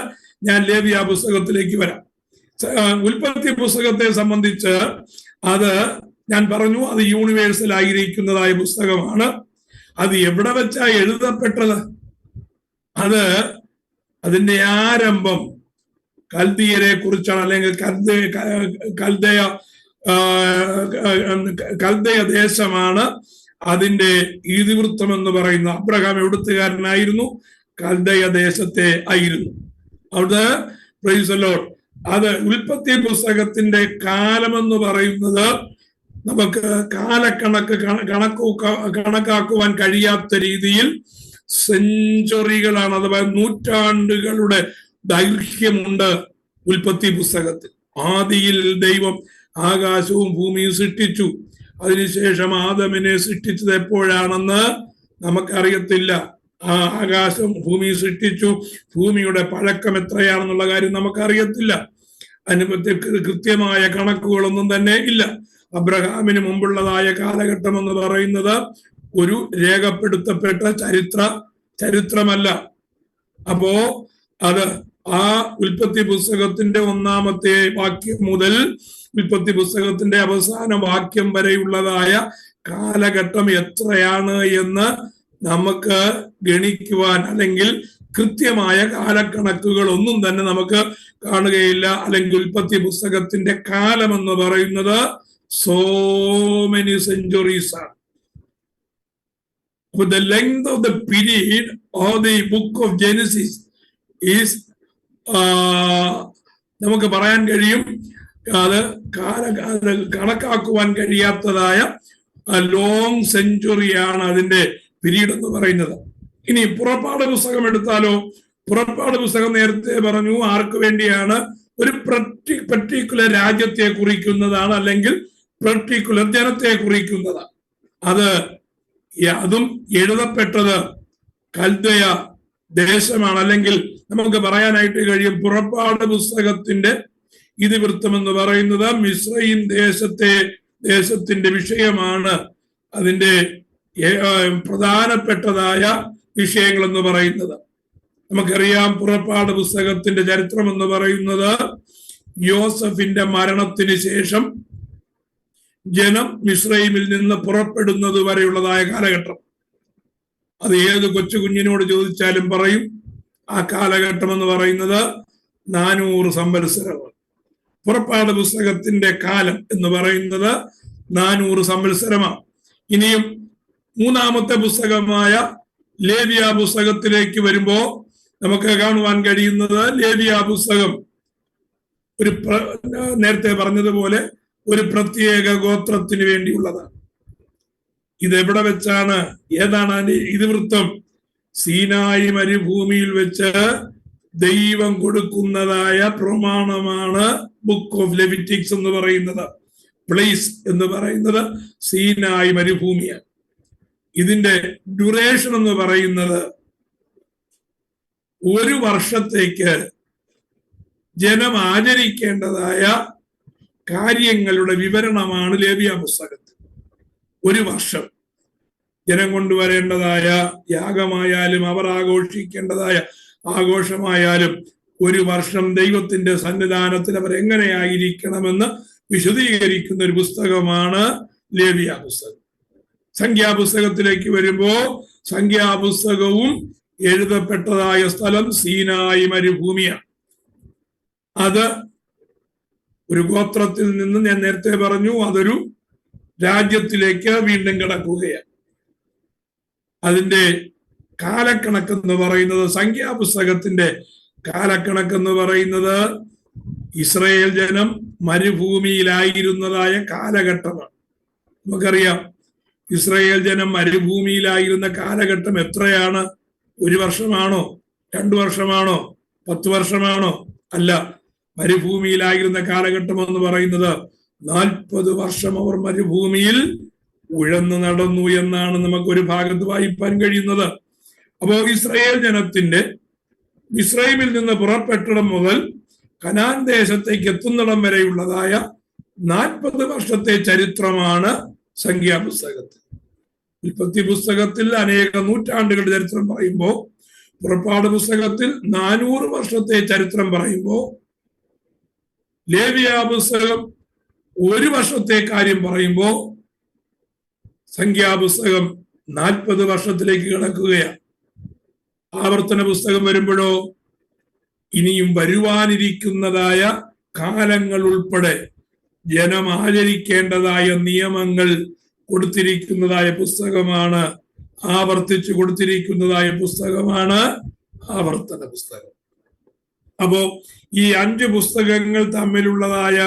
ഞാൻ ലേവ്യ പുസ്തകത്തിലേക്ക് വരാം. ഉൽപ്പത്തി പുസ്തകത്തെ സംബന്ധിച്ച് അത് ഞാൻ പറഞ്ഞു, അത് യൂണിവേഴ്സൽ ആയിരിക്കുന്നതായ പുസ്തകമാണ്. അത് എവിടെ വെച്ചാ എഴുതപ്പെട്ടത്? അത് അതിന്റെ ആരംഭം കൽദിയരെ കുറിച്ചാണ്, അല്ലെങ്കിൽ കൽദയ ദേശമാണ് അതിന്റെ ഇതിവൃത്തം എന്ന് പറയുന്ന. അബ്രഹാം എവിടുത്തുകാരനായിരുന്നു? കൽദയ ദേശത്തെ ആയിരുന്നു. അവിടെ പ്രൈസ് ദി ലോർഡ്. അത് ഉൽപ്പത്തി പുസ്തകത്തിന്റെ കാലമെന്ന് പറയുന്നത് നമുക്ക് കണക്കാക്കുവാൻ കഴിയാത്ത രീതിയിൽ സെഞ്ചുറികളാണ്, അഥവാ നൂറ്റാണ്ടുകളുടെ ദൈർഘ്യമുണ്ട് ഉൽപ്പത്തി പുസ്തകത്തിൽ. ആദിയിൽ ദൈവം ആകാശവും ഭൂമിയും സൃഷ്ടിച്ചു. അതിനുശേഷം ആദമിനെ സൃഷ്ടിച്ചത് എപ്പോഴാണെന്ന് നമുക്കറിയത്തില്ല. ആ ആകാശം ഭൂമി സൃഷ്ടിച്ചു. ഭൂമിയുടെ പഴക്കം എത്രയാണെന്നുള്ള കാര്യം നമുക്കറിയത്തില്ല. അതിന് കൃത്യമായ കണക്കുകളൊന്നും തന്നെ ഇല്ല. അബ്രഹാമിന് മുമ്പുള്ളതായ കാലഘട്ടം എന്ന് പറയുന്നത് ഒരു രേഖപ്പെടുത്തപ്പെട്ട ചരിത്രമല്ല. അപ്പോ അത് ആ ഉൽപ്പത്തി പുസ്തകത്തിന്റെ 1-ാമത്തെ വാക്യം മുതൽ ഉൽപ്പത്തി പുസ്തകത്തിന്റെ അവസാന വാക്യം വരെയുള്ളതായ കാലഘട്ടം എത്രയാണ് എന്ന് നമുക്ക് ഗണിക്കുവാൻ, അല്ലെങ്കിൽ കൃത്യമായ കാലക്കണക്കുകൾ ഒന്നും തന്നെ നമുക്ക് കാണുകയില്ല. അല്ലെങ്കിൽ ഉൽപ്പത്തി പുസ്തകത്തിന്റെ കാലം എന്ന് പറയുന്നത് so many centuries are. But the length of the period of the book of Genesis is നമുക്ക് പറയാൻ കഴിയും, അത് കണക്കാക്കുവാൻ കഴിയാത്തതായ ലോങ് സെഞ്ചുറിയാണ് അതിന്റെ പീരീഡ് എന്ന് പറയുന്നത്. ഇനി പുറപ്പാട് പുസ്തകം എടുത്താലോ? പുറപ്പാട് പുസ്തകം നേരത്തെ പറഞ്ഞു ആർക്ക് വേണ്ടിയാണ്? ഒരു പർട്ടിക്കുലർ രാജ്യത്തെ കുറിക്കുന്നതാണ്, അല്ലെങ്കിൽ പർട്ടിക്കുലർ ജനത്തെ കുറിക്കുന്നതാണ്. അതും എഴുതപ്പെട്ടത് കൽദയ ദേശമാണ്. അല്ലെങ്കിൽ നമുക്ക് പറയാനായിട്ട് കഴിയും, പുറപ്പാട് പുസ്തകത്തിന്റെ ഇതിവൃത്തം എന്ന് പറയുന്നത് മിസ്രയീം ദേശത്തിന്റെ വിഷയമാണ്. അതിന്റെ പ്രധാനപ്പെട്ടതായ വിഷയങ്ങൾ എന്ന് പറയുന്നത് നമുക്കറിയാം. പുറപ്പാട് പുസ്തകത്തിന്റെ ചരിത്രം എന്ന് പറയുന്നത് യോസഫിന്റെ മരണത്തിന് ശേഷം ജനം മിസ്രയീമിൽ നിന്ന് പുറപ്പെടുന്നത് വരെയുള്ളതായ കാലഘട്ടം. അത് ഏത് കൊച്ചു കുഞ്ഞിനോട് ചോദിച്ചാലും പറയും ആ കാലഘട്ടം എന്ന് പറയുന്നത് 400 സംവത്സരമാണ്. പുറപ്പാട് പുസ്തകത്തിന്റെ കാലം എന്ന് പറയുന്നത് 400 സംവത്സരമാണ്. ഇനിയും 3-ാമത്തെ പുസ്തകമായ ലേവ്യ പുസ്തകത്തിലേക്ക് വരുമ്പോ നമുക്ക് കാണുവാൻ കഴിയുന്നത്, ലേവ്യ പുസ്തകം നേരത്തെ പറഞ്ഞതുപോലെ ഒരു പ്രത്യേക ഗോത്രത്തിന് വേണ്ടിയുള്ളതാണ്. ഇതെവിടെ വെച്ചാണ്? ഏതാണ് അതിന്റെ ഇതിവൃത്തം? സീനായി മരുഭൂമിയിൽ വെച്ച് ദൈവം കൊടുക്കുന്നതായ പ്രമാണമാണ് ബുക്ക് ഓഫ് ലെവിറ്റിക്സ് എന്ന് പറയുന്നത്. പ്ലേസ് എന്ന് പറയുന്നത് സീനായി മരുഭൂമിയാണ്. ഇതിന്റെ ഡ്യൂറേഷൻ എന്ന് പറയുന്നത് 1 വർഷത്തേക്ക് ജനം ആചരിക്കേണ്ടതായ കാര്യങ്ങളുടെ വിവരണമാണ് ലേവ്യ പുസ്തകത്തിൽ. 1 വർഷം ജനം കൊണ്ടുവരേണ്ടതായ യാഗമായാലും അവർ ആഘോഷിക്കേണ്ടതായ ആഘോഷമായാലും 1 വർഷം ദൈവത്തിന്റെ സന്നിധാനത്തിൽ അവർ എങ്ങനെയായിരിക്കണമെന്ന് വിശദീകരിക്കുന്ന ഒരു പുസ്തകമാണ് ലേവ്യ പുസ്തകം. സംഖ്യാപുസ്തകത്തിലേക്ക് വരുമ്പോ സംഖ്യാപുസ്തകവും എഴുതപ്പെട്ടതായ സ്ഥലം സീനായി മരുഭൂമിയാണ്. അത് ഒരു ഗോത്രത്തിൽ നിന്ന്, ഞാൻ നേരത്തെ പറഞ്ഞു, അതൊരു രാജ്യത്തിലേക്ക് വീണ്ടും കടക്കുകയാണ്. അതിന്റെ കാലക്കണക്കെന്ന് പറയുന്നത്, സംഖ്യാപുസ്തകത്തിന്റെ കാലക്കണക്കെന്ന് പറയുന്നത് ഇസ്രായേൽ ജനം മരുഭൂമിയിലായിരുന്നതായ കാലഘട്ടമാണ്. നമുക്കറിയാം, ഇസ്രായേൽ ജനം മരുഭൂമിയിലായിരുന്ന കാലഘട്ടം എത്രയാണ്? 1 വർഷമാണോ? 2 വർഷമാണോ? 10 വർഷമാണോ? അല്ല. മരുഭൂമിയിലായിരുന്ന കാലഘട്ടം എന്ന് പറയുന്നത് 40 വർഷം അവർ മരുഭൂമിയിൽ ഉഴന്നു നടന്നു എന്നാണ് നമുക്കൊരു ഭാഗത്ത് വായിപ്പാൻ കഴിയുന്നത്. അപ്പോ ഇസ്രായേൽ ജനത്തിന്റെ മിസ്രൈമിൽ നിന്ന് പുറപ്പെട്ടിടം മുതൽ കനാൻ ദേശത്തേക്ക് എത്തുന്നിടം വരെയുള്ളതായ 40 വർഷത്തെ ചരിത്രമാണ് സംഖ്യാപുസ്തകത്തിൽ. ഉൽപ്പത്തി പുസ്തകത്തിൽ അനേക നൂറ്റാണ്ടുകളുടെ ചരിത്രം പറയുമ്പോൾ, പുറപ്പാട് പുസ്തകത്തിൽ 400 വർഷത്തെ ചരിത്രം പറയുമ്പോൾ, ലേവ്യ പുസ്തകം 1 വർഷത്തെ കാര്യം പറയുമ്പോൾ, സംഖ്യാപുസ്തകം 40 വർഷത്തിലേക്ക് കിടക്കുകയാണ്. ആവർത്തന പുസ്തകം വരുമ്പോഴോ ഇനിയും വരുവാനിരിക്കുന്നതായ കാലങ്ങൾ ഉൾപ്പെടെ ജനം ആചരിക്കേണ്ടതായ നിയമങ്ങൾ കൊടുത്തിരിക്കുന്നതായ പുസ്തകമാണ്, ആവർത്തിച്ചു കൊടുത്തിരിക്കുന്നതായ പുസ്തകമാണ് ആവർത്തന പുസ്തകം. അപ്പോ ഈ 5 പുസ്തകങ്ങൾ തമ്മിലുള്ളതായ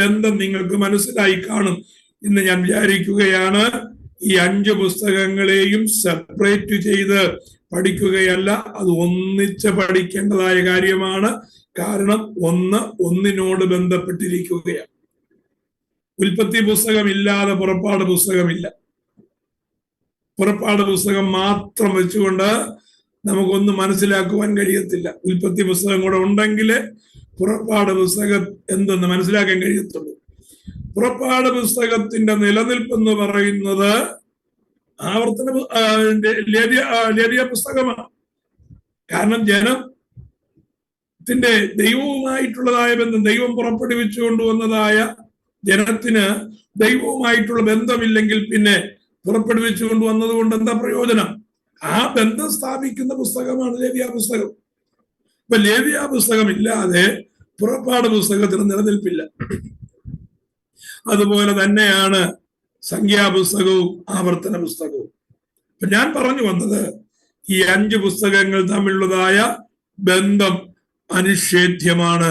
ബന്ധം നിങ്ങൾക്ക് മനസ്സിലായി കാണും എന്ന് ഞാൻ വിചാരിക്കുകയാണ്. ഈ 5 പുസ്തകങ്ങളെയും സെപ്പറേറ്റ് ചെയ്ത് പഠിക്കുകയല്ല, അത് ഒന്നിച്ച് പഠിക്കേണ്ടതായ കാര്യമാണ്. കാരണം ഒന്നിനോട് ബന്ധപ്പെട്ടിരിക്കുകയാണ്. ഉൽപ്പത്തി പുസ്തകം ഇല്ലാതെ പുറപ്പാട് പുസ്തകമില്ല. പുറപ്പാട് പുസ്തകം മാത്രം വെച്ചുകൊണ്ട് നമുക്കൊന്നും മനസ്സിലാക്കുവാൻ കഴിയത്തില്ല. ഉൽപ്പത്തി പുസ്തകം കൂടെ ഉണ്ടെങ്കിൽ പുറപ്പാട് പുസ്തകം എന്തെന്ന് മനസ്സിലാക്കാൻ കഴിയത്തുള്ളൂ. പുറപ്പാട് പുസ്തകത്തിന്റെ നിലനിൽപ്പെന്ന് പറയുന്നത് ആവർത്തന ലേവ്യ പുസ്തകമാണ്. കാരണം ജനത്തിന്റെ ദൈവവുമായിട്ടുള്ളതായ ബന്ധം, ദൈവം പുറപ്പെടുവിച്ചു കൊണ്ടുവന്നതായ ജനത്തിന് ദൈവവുമായിട്ടുള്ള ബന്ധമില്ലെങ്കിൽ പിന്നെ പുറപ്പെടുവിച്ചു കൊണ്ടുവന്നത് കൊണ്ട് എന്താ പ്രയോജനം? ആ ബന്ധം സ്ഥാപിക്കുന്ന പുസ്തകമാണ് ലേവ്യ പുസ്തകം. ഇപ്പൊ ലേവ്യ പുസ്തകം ഇല്ലാതെ പുറപ്പാട് പുസ്തകത്തിന് നിലനിൽപ്പില്ല. അതുപോലെ തന്നെയാണ് സംഖ്യാപുസ്തകവും ആവർത്തന പുസ്തകവും. അപ്പൊ ഞാൻ പറഞ്ഞു വന്നത്, ഈ 5 പുസ്തകങ്ങൾ തമ്മിലുള്ളതായ ബന്ധം അനിഷേധ്യമാണ്.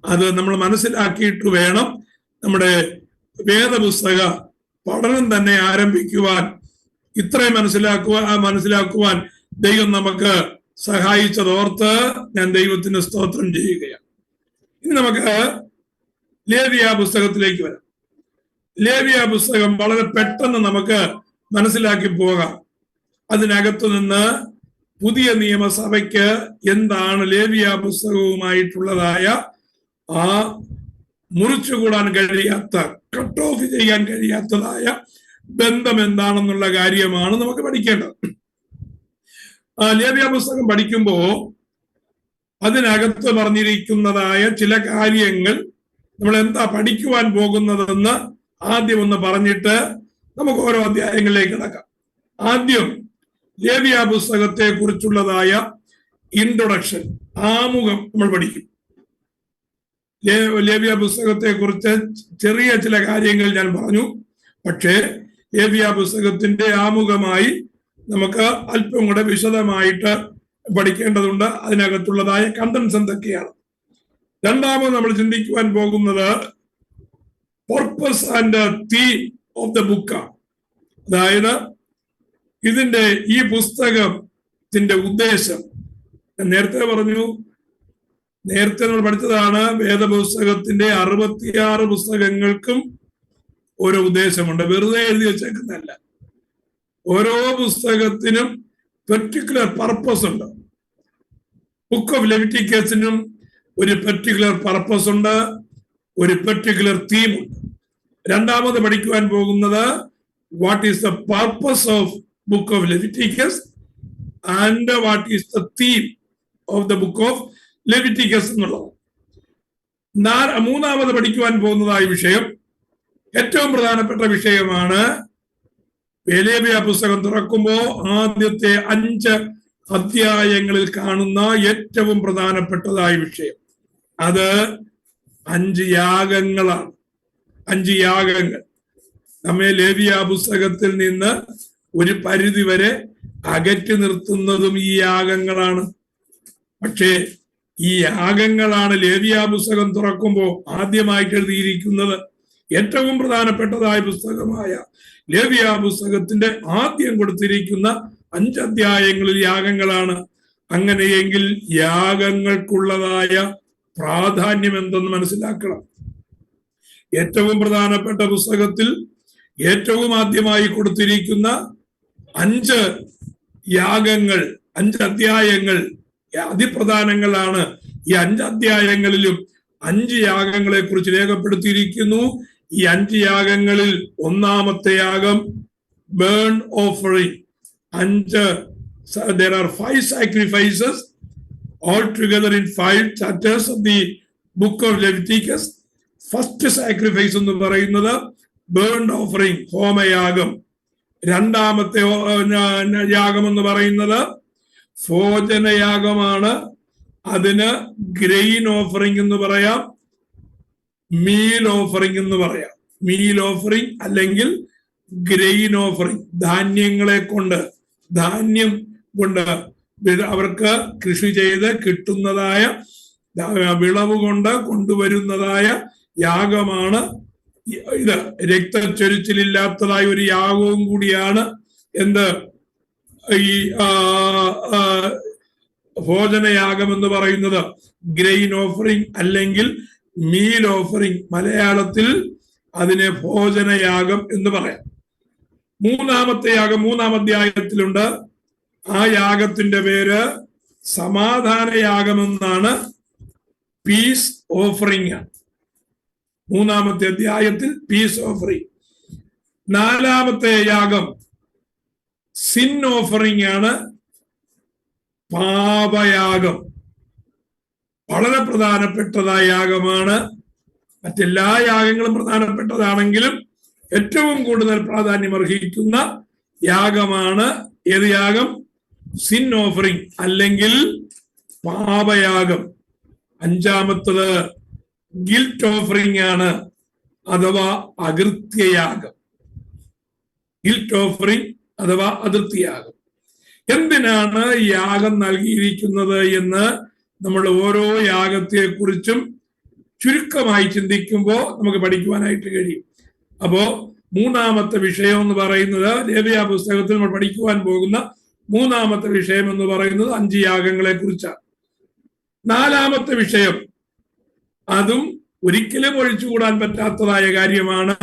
അത് നമ്മൾ മനസ്സിലാക്കിയിട്ട് വേണം നമ്മുടെ വേദപുസ്തക പഠനം തന്നെ ആരംഭിക്കുവാൻ. ഇത്രയും മനസ്സിലാക്കുവാൻ ദൈവം നമുക്ക് സഹായിച്ചതോർത്ത് ഞാൻ ദൈവത്തിന് സ്തോത്രം ചെയ്യുകയാണ്. ഇനി നമുക്ക് ലേവ്യ പുസ്തകത്തിലേക്ക് വരാം. ലേവ്യ പുസ്തകം വളരെ പെട്ടെന്ന് നമുക്ക് മനസ്സിലാക്കി പോകാം. അതിനകത്തു നിന്ന് പുതിയ നിയമസഭയ്ക്ക് എന്താണ് ലേവ്യ പുസ്തകവുമായിട്ടുള്ളതായ ആ മുറിച്ചുകൂടാൻ കഴിയാത്ത, കട്ട് ഓഫ് ചെയ്യാൻ കഴിയാത്തതായ ബന്ധം എന്താണെന്നുള്ള കാര്യമാണ് നമുക്ക് പഠിക്കേണ്ടത്. ലേവ്യ പുസ്തകം പഠിക്കുമ്പോൾ അതിനകത്ത് പറഞ്ഞിരിക്കുന്നതായ ചില കാര്യങ്ങൾ നമ്മൾ എന്താ പഠിക്കുവാൻ പോകുന്നതെന്ന് ആദ്യം ഒന്ന് പറഞ്ഞിട്ട് നമുക്ക് ഓരോ അധ്യായങ്ങളിലേക്ക് കിടക്കാം. ആദ്യം ലേവ്യ പുസ്തകത്തെ കുറിച്ചുള്ളതായ ഇൻട്രൊഡക്ഷൻ, ആമുഖം നമ്മൾ പഠിക്കും. ലേവ്യ പുസ്തകത്തെ കുറിച്ച് ചെറിയ ചില കാര്യങ്ങൾ ഞാൻ പറഞ്ഞു. പക്ഷേ ലേവ്യ പുസ്തകത്തിന്റെ ആമുഖമായി നമുക്ക് അല്പം കൂടെ വിശദമായിട്ട് പഠിക്കേണ്ടതുണ്ട്. അതിനകത്തുള്ളതായ കണ്ടൻസ് എന്തൊക്കെയാണ്. രണ്ടാമത് നമ്മൾ ചിന്തിക്കുവാൻ പോകുന്നത് purpose and theme of the ബുക്കാണ്. അതായത് ഈ പുസ്തകത്തിന്റെ ഉദ്ദേശം. ഞാൻ നേരത്തെ പറഞ്ഞു, നേരത്തെ നമ്മൾ പഠിച്ചതാണ്, വേദപുസ്തകത്തിന്റെ 66 പുസ്തകങ്ങൾക്കും ഓരോ ഉദ്ദേശമുണ്ട്. വെറുതെ എഴുതി വെച്ചേക്കുന്നതല്ല. ഓരോ പുസ്തകത്തിനും പെർട്ടിക്കുലർ പർപ്പസ് ഉണ്ട്. ബുക്ക് ഓഫ് ലെവിറ്റിക്കസിനും ഒരു പെർട്ടിക്കുലർ പർപ്പസ് ഉണ്ട്, ഒരു പെർട്ടിക്കുലർ തീം ഉണ്ട്. രണ്ടാമത് പഠിക്കുവാൻ പോകുന്നത് what is the purpose of book of Leviticus and what is the theme of the book of Leviticus എന്നുള്ളത്. മൂന്നാമത് പഠിക്കുവാൻ പോകുന്നതായ വിഷയം, ഏറ്റവും പ്രധാനപ്പെട്ട വിഷയമാണ്, ലേവ്യ പുസ്തകം തുറക്കുമ്പോൾ ആദ്യത്തെ 5 അധ്യായങ്ങളിൽ കാണുന്ന ഏറ്റവും പ്രധാനപ്പെട്ടതായ വിഷയം. അത് 5 യാഗങ്ങളാണ്. 5 യാഗങ്ങൾ നമ്മെ ലേവ്യ പുസ്തകത്തിൽ നിന്ന് ഒരു പരിധി വരെ അകറ്റി നിർത്തുന്നതും ഈ യാഗങ്ങളാണ്. പക്ഷേ ഈ യാഗങ്ങളാണ് ലേവ്യ പുസ്തകം തുറക്കുമ്പോൾ ആദ്യമായിട്ട് എഴുതിയിരിക്കുന്നത്. ഏറ്റവും പ്രധാനപ്പെട്ടതായ പുസ്തകമായ ലേവ്യ പുസ്തകത്തിന്റെ ആദ്യം കൊടുത്തിരിക്കുന്ന 5 അധ്യായങ്ങളിൽ യാഗങ്ങളാണ്. അങ്ങനെയെങ്കിൽ യാഗങ്ങൾക്കുള്ളതായ പ്രാധാന്യം എന്തെന്ന് മനസ്സിലാക്കണം. ഏറ്റവും പ്രധാനപ്പെട്ട പുസ്തകത്തിൽ ഏറ്റവും ആദ്യമായി കൊടുത്തിരിക്കുന്ന 5 യാഗങ്ങൾ, 5 അധ്യായങ്ങൾ അതിപ്രധാനങ്ങളാണ്. ഈ 5 അധ്യായങ്ങളിലും 5 യാഗങ്ങളെ കുറിച്ച് രേഖപ്പെടുത്തിയിരിക്കുന്നു. ഈ 5 യാഗങ്ങളിൽ ഒന്നാമത്തെ യാഗം burn offering. There are 5 sacrifices altogether in 5 chapters of the book of Leviticus. First sacrifice എന്ന് പറയുന്നത് ബേൺ ഓഫറിംഗ്, ഹോമയാഗം. രണ്ടാമത്തെ യാഗം എന്ന് പറയുന്നത് ഭോജനയാഗമാണ്. അതിന് ഗ്രെയിൻ ഓഫറിംഗ് എന്ന് പറയാം, മീൽ ഓഫറിംഗ് എന്ന് പറയാം. മീൽ ഓഫറിംഗ് അല്ലെങ്കിൽ ഗ്രെയിൻ ഓഫറിംഗ്, ധാന്യം കൊണ്ട് അവർക്ക് കൃഷി ചെയ്ത് കിട്ടുന്നതായ വിളവ് കൊണ്ട് കൊണ്ടുവരുന്നതായ യാഗമാണ് ഇത്. രക്തച്ചൊരിച്ചിലില്ലാത്തതായ ഒരു യാഗവും കൂടിയാണ് എന്ത് ഈ ഭോജനയാഗം എന്ന് പറയുന്നത്. ഗ്രെയിൻ ഓഫറിംഗ് അല്ലെങ്കിൽ മീൽ ഓഫറിംഗ്, മലയാളത്തിൽ അതിനെ ഭോജനയാഗം എന്ന് പറയാം. മൂന്നാമത്തെ യാഗം 3-ാം അധ്യായത്തിലുണ്ട്. ആ യാഗത്തിന്റെ പേര് സമാധാന യാഗമെന്നാണ്, പീസ് ഓഫറിംഗ് ആണ്. 3-ാമത്തെ അധ്യായത്തിൽ പീസ് ഓഫറിംഗ്. 4-ാമത്തെ യാഗം സിൻ ഓഫറിംഗ് ആണ്, പാപയാഗം. വളരെ പ്രധാനപ്പെട്ടതായ യാഗമാണ്. മറ്റെല്ലാ യാഗങ്ങളും പ്രധാനപ്പെട്ടതാണെങ്കിലും ഏറ്റവും കൂടുതൽ പ്രാധാന്യം അർഹിക്കുന്ന യാഗമാണ് ഏത് യാഗം? സിൻ ഓഫറിംഗ് അല്ലെങ്കിൽ പാപയാഗം. 5-ാമത്തത് ഗിൽറ്റ് ഓഫറിംഗ് ആണ്, അഥവാ അകൃത്യയാഗം. ഗിൽറ്റ് ഓഫറിംഗ് അഥവാ അതിർത്തിയാഗം. എന്തിനാണ് യാഗം നൽകിയിരിക്കുന്നത് എന്ന് നമ്മൾ ഓരോ യാഗത്തെ കുറിച്ചും ചുരുക്കമായി ചിന്തിക്കുമ്പോൾ നമുക്ക് പഠിക്കുവാനായിട്ട് കഴിയും. അപ്പോ 3-ാമത്തെ വിഷയം എന്ന് പറയുന്നത്, ലേവ്യ പുസ്തകത്തിൽ നമ്മൾ പഠിക്കുവാൻ പോകുന്ന 3-ാമത്തെ വിഷയം എന്ന് പറയുന്നത് 5 യാഗങ്ങളെ കുറിച്ചാണ്. 4-ാമത്തെ വിഷയം, അതും ഒരിക്കലും ഒഴിച്ചുകൂടാൻ പറ്റാത്തതായ കാര്യമാണ്,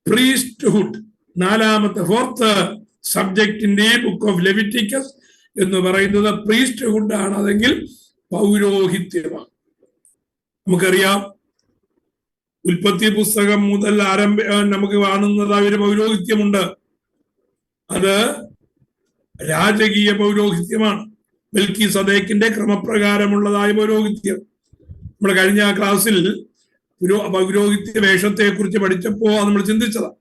പ്രീസ്റ്റ്ഹുഡ്. 4-ാമത്തെ 4th subject in the book of Leviticus എന്ന് പറയുന്നത് പ്രീസ്റ്റ്ഹുഡ് ആണ്, അതെങ്കിൽ പൗരോഹിത്യമാണ്. നമുക്കറിയാം, ഉൽപ്പത്തി പുസ്തകം മുതൽ നമുക്ക് കാണുന്നതായ ഒരു പൗരോഹിത്യമുണ്ട്. അത് രാജകീയ പൗരോഹിത്യമാണ്. മെൽക്കിസദേക്കിന്റെ ക്രമപ്രകാരമുള്ളതായ പൗരോഹിത്യം. നമ്മൾ കഴിഞ്ഞ ക്ലാസ്സിൽ പൗരോഹിത്യ വേഷത്തെ കുറിച്ച് പഠിച്ചപ്പോൾ നമ്മൾ ചിന്തിച്ചതാണ്.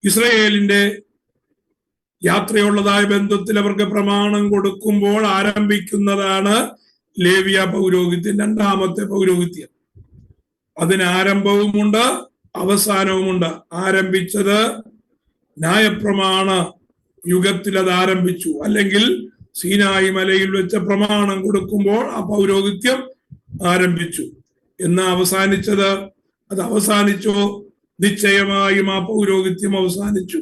ഇസ്രയേലിന്റെ യാത്രയുള്ളതായ ബന്ധത്തിൽ അവർക്ക് പ്രമാണം കൊടുക്കുമ്പോൾ ആരംഭിക്കുന്നതാണ് ലേവ്യ പൗരോഹിത്യം, 2-ാമത്തെ പൗരോഹിത്യം. അതിന് ആരംഭവുമുണ്ട് അവസാനവുമുണ്ട്. ആരംഭിച്ചത് ന്യായപ്രമാണ യുഗത്തിൽ അത് ആരംഭിച്ചു, അല്ലെങ്കിൽ സീനായി മലയിൽ വെച്ച പ്രമാണം കൊടുക്കുമ്പോൾ ആ പൗരോഹിത്യം ആരംഭിച്ചു. എന്നാ അവസാനിച്ചത്? അത് അവസാനിച്ചോ? നിശ്ചയമായും ആ പൗരോഹിത്യം അവസാനിച്ചു.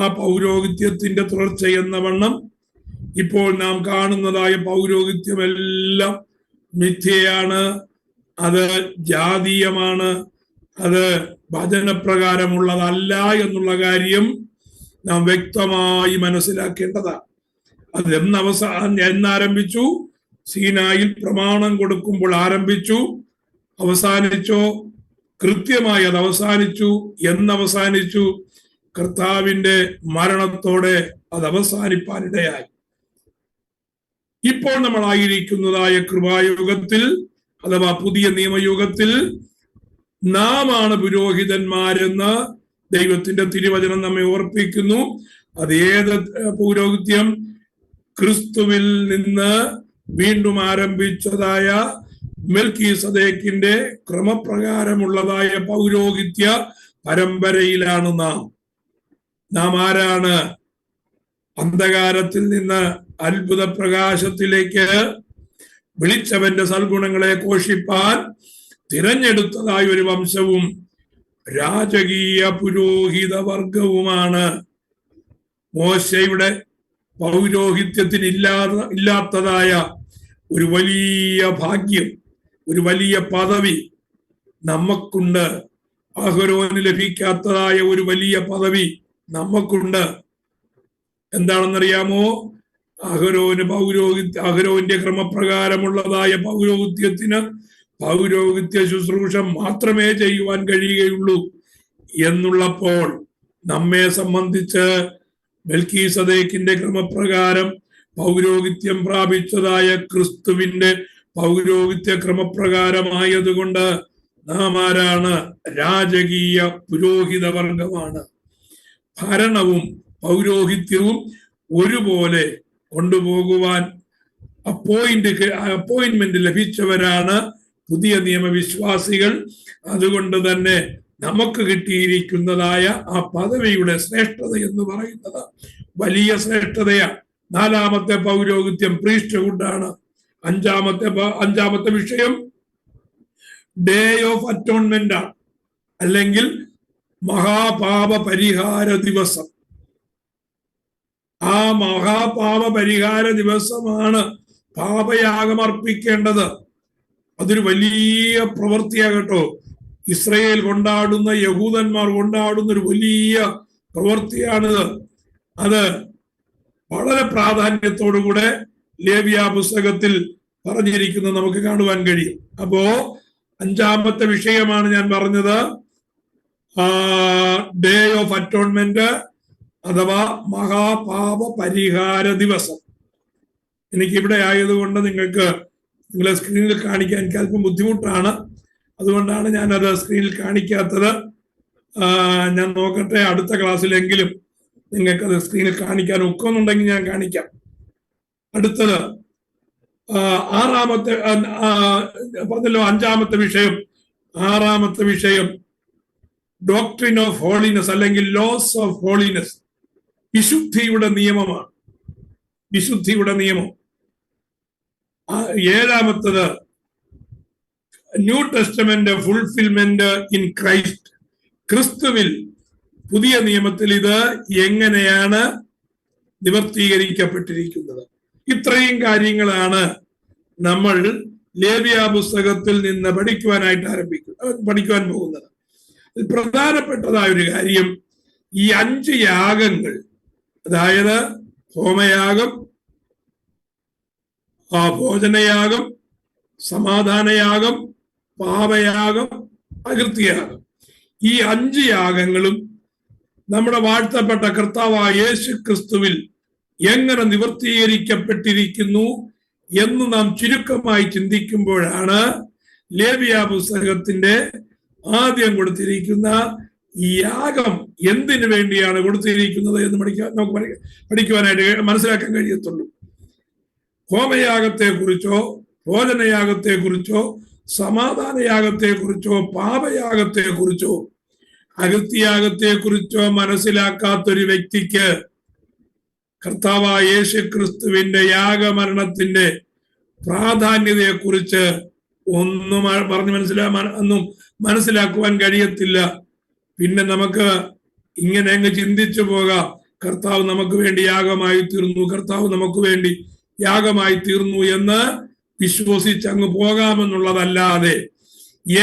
ആ പൗരോഹിത്യത്തിന്റെ തുടർച്ച എന്ന വണ്ണം ഇപ്പോൾ നാം കാണുന്നതായ പൗരോഹിത്യമെല്ലാം മിഥ്യയാണ്, അത് ജാതീയമാണ്, അത് വചനപ്രകാരമുള്ളതല്ല എന്നുള്ള കാര്യം നാം വ്യക്തമായി മനസ്സിലാക്കേണ്ടതാണ്. അത് എന്നാരംഭിച്ചു? സീനായിൽ പ്രമാണം കൊടുക്കുമ്പോൾ ആരംഭിച്ചു. അവസാനിച്ചോ? കൃത്യമായി അത് അവസാനിച്ചു. എന്നവസാനിച്ചു? കർത്താവിന്റെ മരണത്തോടെ അത് അവസാനിപ്പാനിടയായി. ഇപ്പോൾ നമ്മളായിരിക്കുന്നതായ കൃപായുഗത്തിൽ അഥവാ പുതിയ നിയമയുഗത്തിൽ നാം ആണ് പുരോഹിതന്മാരെന്ന് ദൈവത്തിന്റെ തിരുവചനം നമ്മെ ഓർപ്പിക്കുന്നു. അത് ഏത് പൗരോഹിത്യം? ക്രിസ്തുവിൽ നിന്ന് വീണ്ടും ആരംഭിച്ചതായ മെൽക്കീസദേക്കിന്റെ ക്രമപ്രകാരമുള്ളതായ പൗരോഹിത്യ പരമ്പരയിലാണ് നാം ആരാണ്? അന്ധകാരത്തിൽ നിന്ന് അത്ഭുത പ്രകാശത്തിലേക്ക് വിളിച്ചവന്റെ സൽഗുണങ്ങളെ ഘോഷിപ്പാൻ തിരഞ്ഞെടുത്തതായ ഒരു വംശവും രാജകീയ പുരോഹിത വർഗവുമാണ്. മോശയുടെ പൗരോഹിത്യത്തിന് ഇല്ലാത്തതായ ഒരു വലിയ ഭാഗ്യം, ഒരു വലിയ പദവി നമുക്കുണ്ട്. അഹരോന് ലഭിക്കാത്തതായ ഒരു വലിയ പദവി നമുക്കുണ്ട്. എന്താണെന്നറിയാമോ? അഹരോന്റെ ക്രമപ്രകാരമുള്ളതായ പൗരോഹിത്യ ശുശ്രൂഷ മാത്രമേ ചെയ്യുവാൻ കഴിയുകയുള്ളൂ എന്നുള്ളപ്പോൾ നമ്മെ സംബന്ധിച്ച് മെൽക്കീസദേക്കിന്റെ ക്രമപ്രകാരം പൗരോഹിത്യം പ്രാപിച്ചതായ ക്രിസ്തുവിന്റെ പൗരോഹിത്യ ക്രമപ്രകാരമായതുകൊണ്ട് നാം ആരാണ്? രാജകീയ പുരോഹിത വർഗമാണ്. ഭരണവും ഒരുപോലെ കൊണ്ടുപോകുവാൻ അപ്പോയിന്റ്മെന്റ് ലഭിച്ചവരാണ് പുതിയ നിയമവിശ്വാസികൾ. അതുകൊണ്ട് തന്നെ നമുക്ക് കിട്ടിയിരിക്കുന്നതായ ആ പദവിയുടെ ശ്രേഷ്ഠത എന്ന് പറയുന്നത് വലിയ ശ്രേഷ്ഠതയാണ്. 4ാമത്തെ പൗരോഹിത്യം പ്രീസ്റ്റ്ഹുഡാണ്. 5ാമത്തെ വിഷയം ഡേ ഓഫ് അറ്റോൺമെന്റ് ആണ്, അല്ലെങ്കിൽ മഹാപാപ പരിഹാര ദിവസം. ആ മഹാപാപ പരിഹാര ദിവസമാണ് പാപയാഗം അർപ്പിക്കേണ്ടത്. അതൊരു വലിയ പ്രവൃത്തിയാകട്ടോ. ഇസ്രയേൽ കൊണ്ടാടുന്ന, യഹൂദന്മാർ കൊണ്ടാടുന്ന ഒരു വലിയ പ്രവൃത്തിയാണിത്. അത് വളരെ പ്രാധാന്യത്തോടുകൂടെ ലേവ്യ പുസ്തകത്തിൽ പറഞ്ഞിരിക്കുന്നത് നമുക്ക് കാണുവാൻ കഴിയും. അപ്പോ 5ാമത്തെ വിഷയമാണ് ഞാൻ പറഞ്ഞത്, ഡേ ഓഫ് അറ്റോൺമെന്റ് അഥവാ മഹാപാപ പരിഹാര ദിവസം. എനിക്കിവിടെ ആയതുകൊണ്ട് നിങ്ങളെ സ്ക്രീനിൽ കാണിക്കാൻ എനിക്ക് അല്പം ബുദ്ധിമുട്ടാണ്. അതുകൊണ്ടാണ് ഞാനത് സ്ക്രീനിൽ കാണിക്കാത്തത്. ഞാൻ നോക്കട്ടെ, അടുത്ത ക്ലാസ്സിലെങ്കിലും നിങ്ങൾക്കത് സ്ക്രീനിൽ കാണിക്കാൻ ഒക്കുന്നുണ്ടെങ്കിൽ ഞാൻ കാണിക്കാം. അടുത്തത് 6ാമത്തെ പറഞ്ഞല്ലോ, 5ാമത്തെ വിഷയം. 6ാമത്തെ വിഷയം ഡോക്ട്രിൻ ഓഫ് ഹോളിനെസ്, അല്ലെങ്കിൽ ലോസ് ഓഫ് ഹോളിനെസ്, വിശുദ്ധിയുടെ നിയമമാണ്. വിശുദ്ധിയുടെ നിയമം. 7ാമത്തത് new testament fulfilment in Christ. ക്രിസ്തുവിൽ, പുതിയ നിയമത്തിൽ ഇത് എങ്ങനെയാണ് നിവർത്തീകരിക്കപ്പെട്ടിരിക്കുന്നത്. ഇത്രയും കാര്യങ്ങളാണ് നമ്മൾ ലേവ്യ പുസ്തകത്തിൽ നിന്ന് പഠിക്കുവാൻ പോകുന്നത്. പ്രധാനപ്പെട്ടതായ ഒരു കാര്യം, ഈ 5 യാഗങ്ങൾ, അതായത് ഹോമയാഗം, ഭോജനയാഗം, സമാധാനയാഗം, പാപയാഗം, അകൃത്യയാഗം, ഈ 5 യാഗങ്ങളും നമ്മുടെ വാഴ്ത്തപ്പെട്ട കർത്താവായ യേശു ക്രിസ്തുവിൽ എങ്ങനെ നിവർത്തീകരിക്കപ്പെട്ടിരിക്കുന്നു എന്ന് നാം ചുരുക്കമായി ചിന്തിക്കുമ്പോഴാണ് ലേവ്യ പുസ്തകത്തിന്റെ ആദ്യം കൊടുത്തിരിക്കുന്ന ഈ യാഗം എന്തിനു വേണ്ടിയാണ് കൊടുത്തിരിക്കുന്നത് എന്ന് നമുക്ക് പഠിക്കുവാനായിട്ട് മനസ്സിലാക്കാൻ കഴിയത്തുള്ളൂ. ഹോമയാഗത്തെക്കുറിച്ചോ ഭോജനയാഗത്തെക്കുറിച്ചോ സമാധാനയാഗത്തെക്കുറിച്ചോ പാപയാഗത്തെക്കുറിച്ചോ അകൃത്യയാഗത്തെക്കുറിച്ചോ മനസ്സിലാക്കാത്തൊരു വ്യക്തിക്ക് കർത്താവായ യേശു ക്രിസ്തുവിന്റെ യാഗമരണത്തിന്റെ പ്രാധാന്യതയെക്കുറിച്ച് ഒന്നും മനസ്സിലാക്കുവാൻ കഴിയത്തില്ല. പിന്നെ നമുക്ക് ഇങ്ങനെ അങ്ങ് ചിന്തിച്ചു പോകാം, കർത്താവ് നമുക്ക് വേണ്ടി യാഗമായി തീർന്നു, കർത്താവ് നമുക്ക് വേണ്ടി യാഗമായി തീർന്നു എന്ന് വിശ്വസിച്ച് അങ്ങ് പോകാമെന്നുള്ളതല്ലാതെ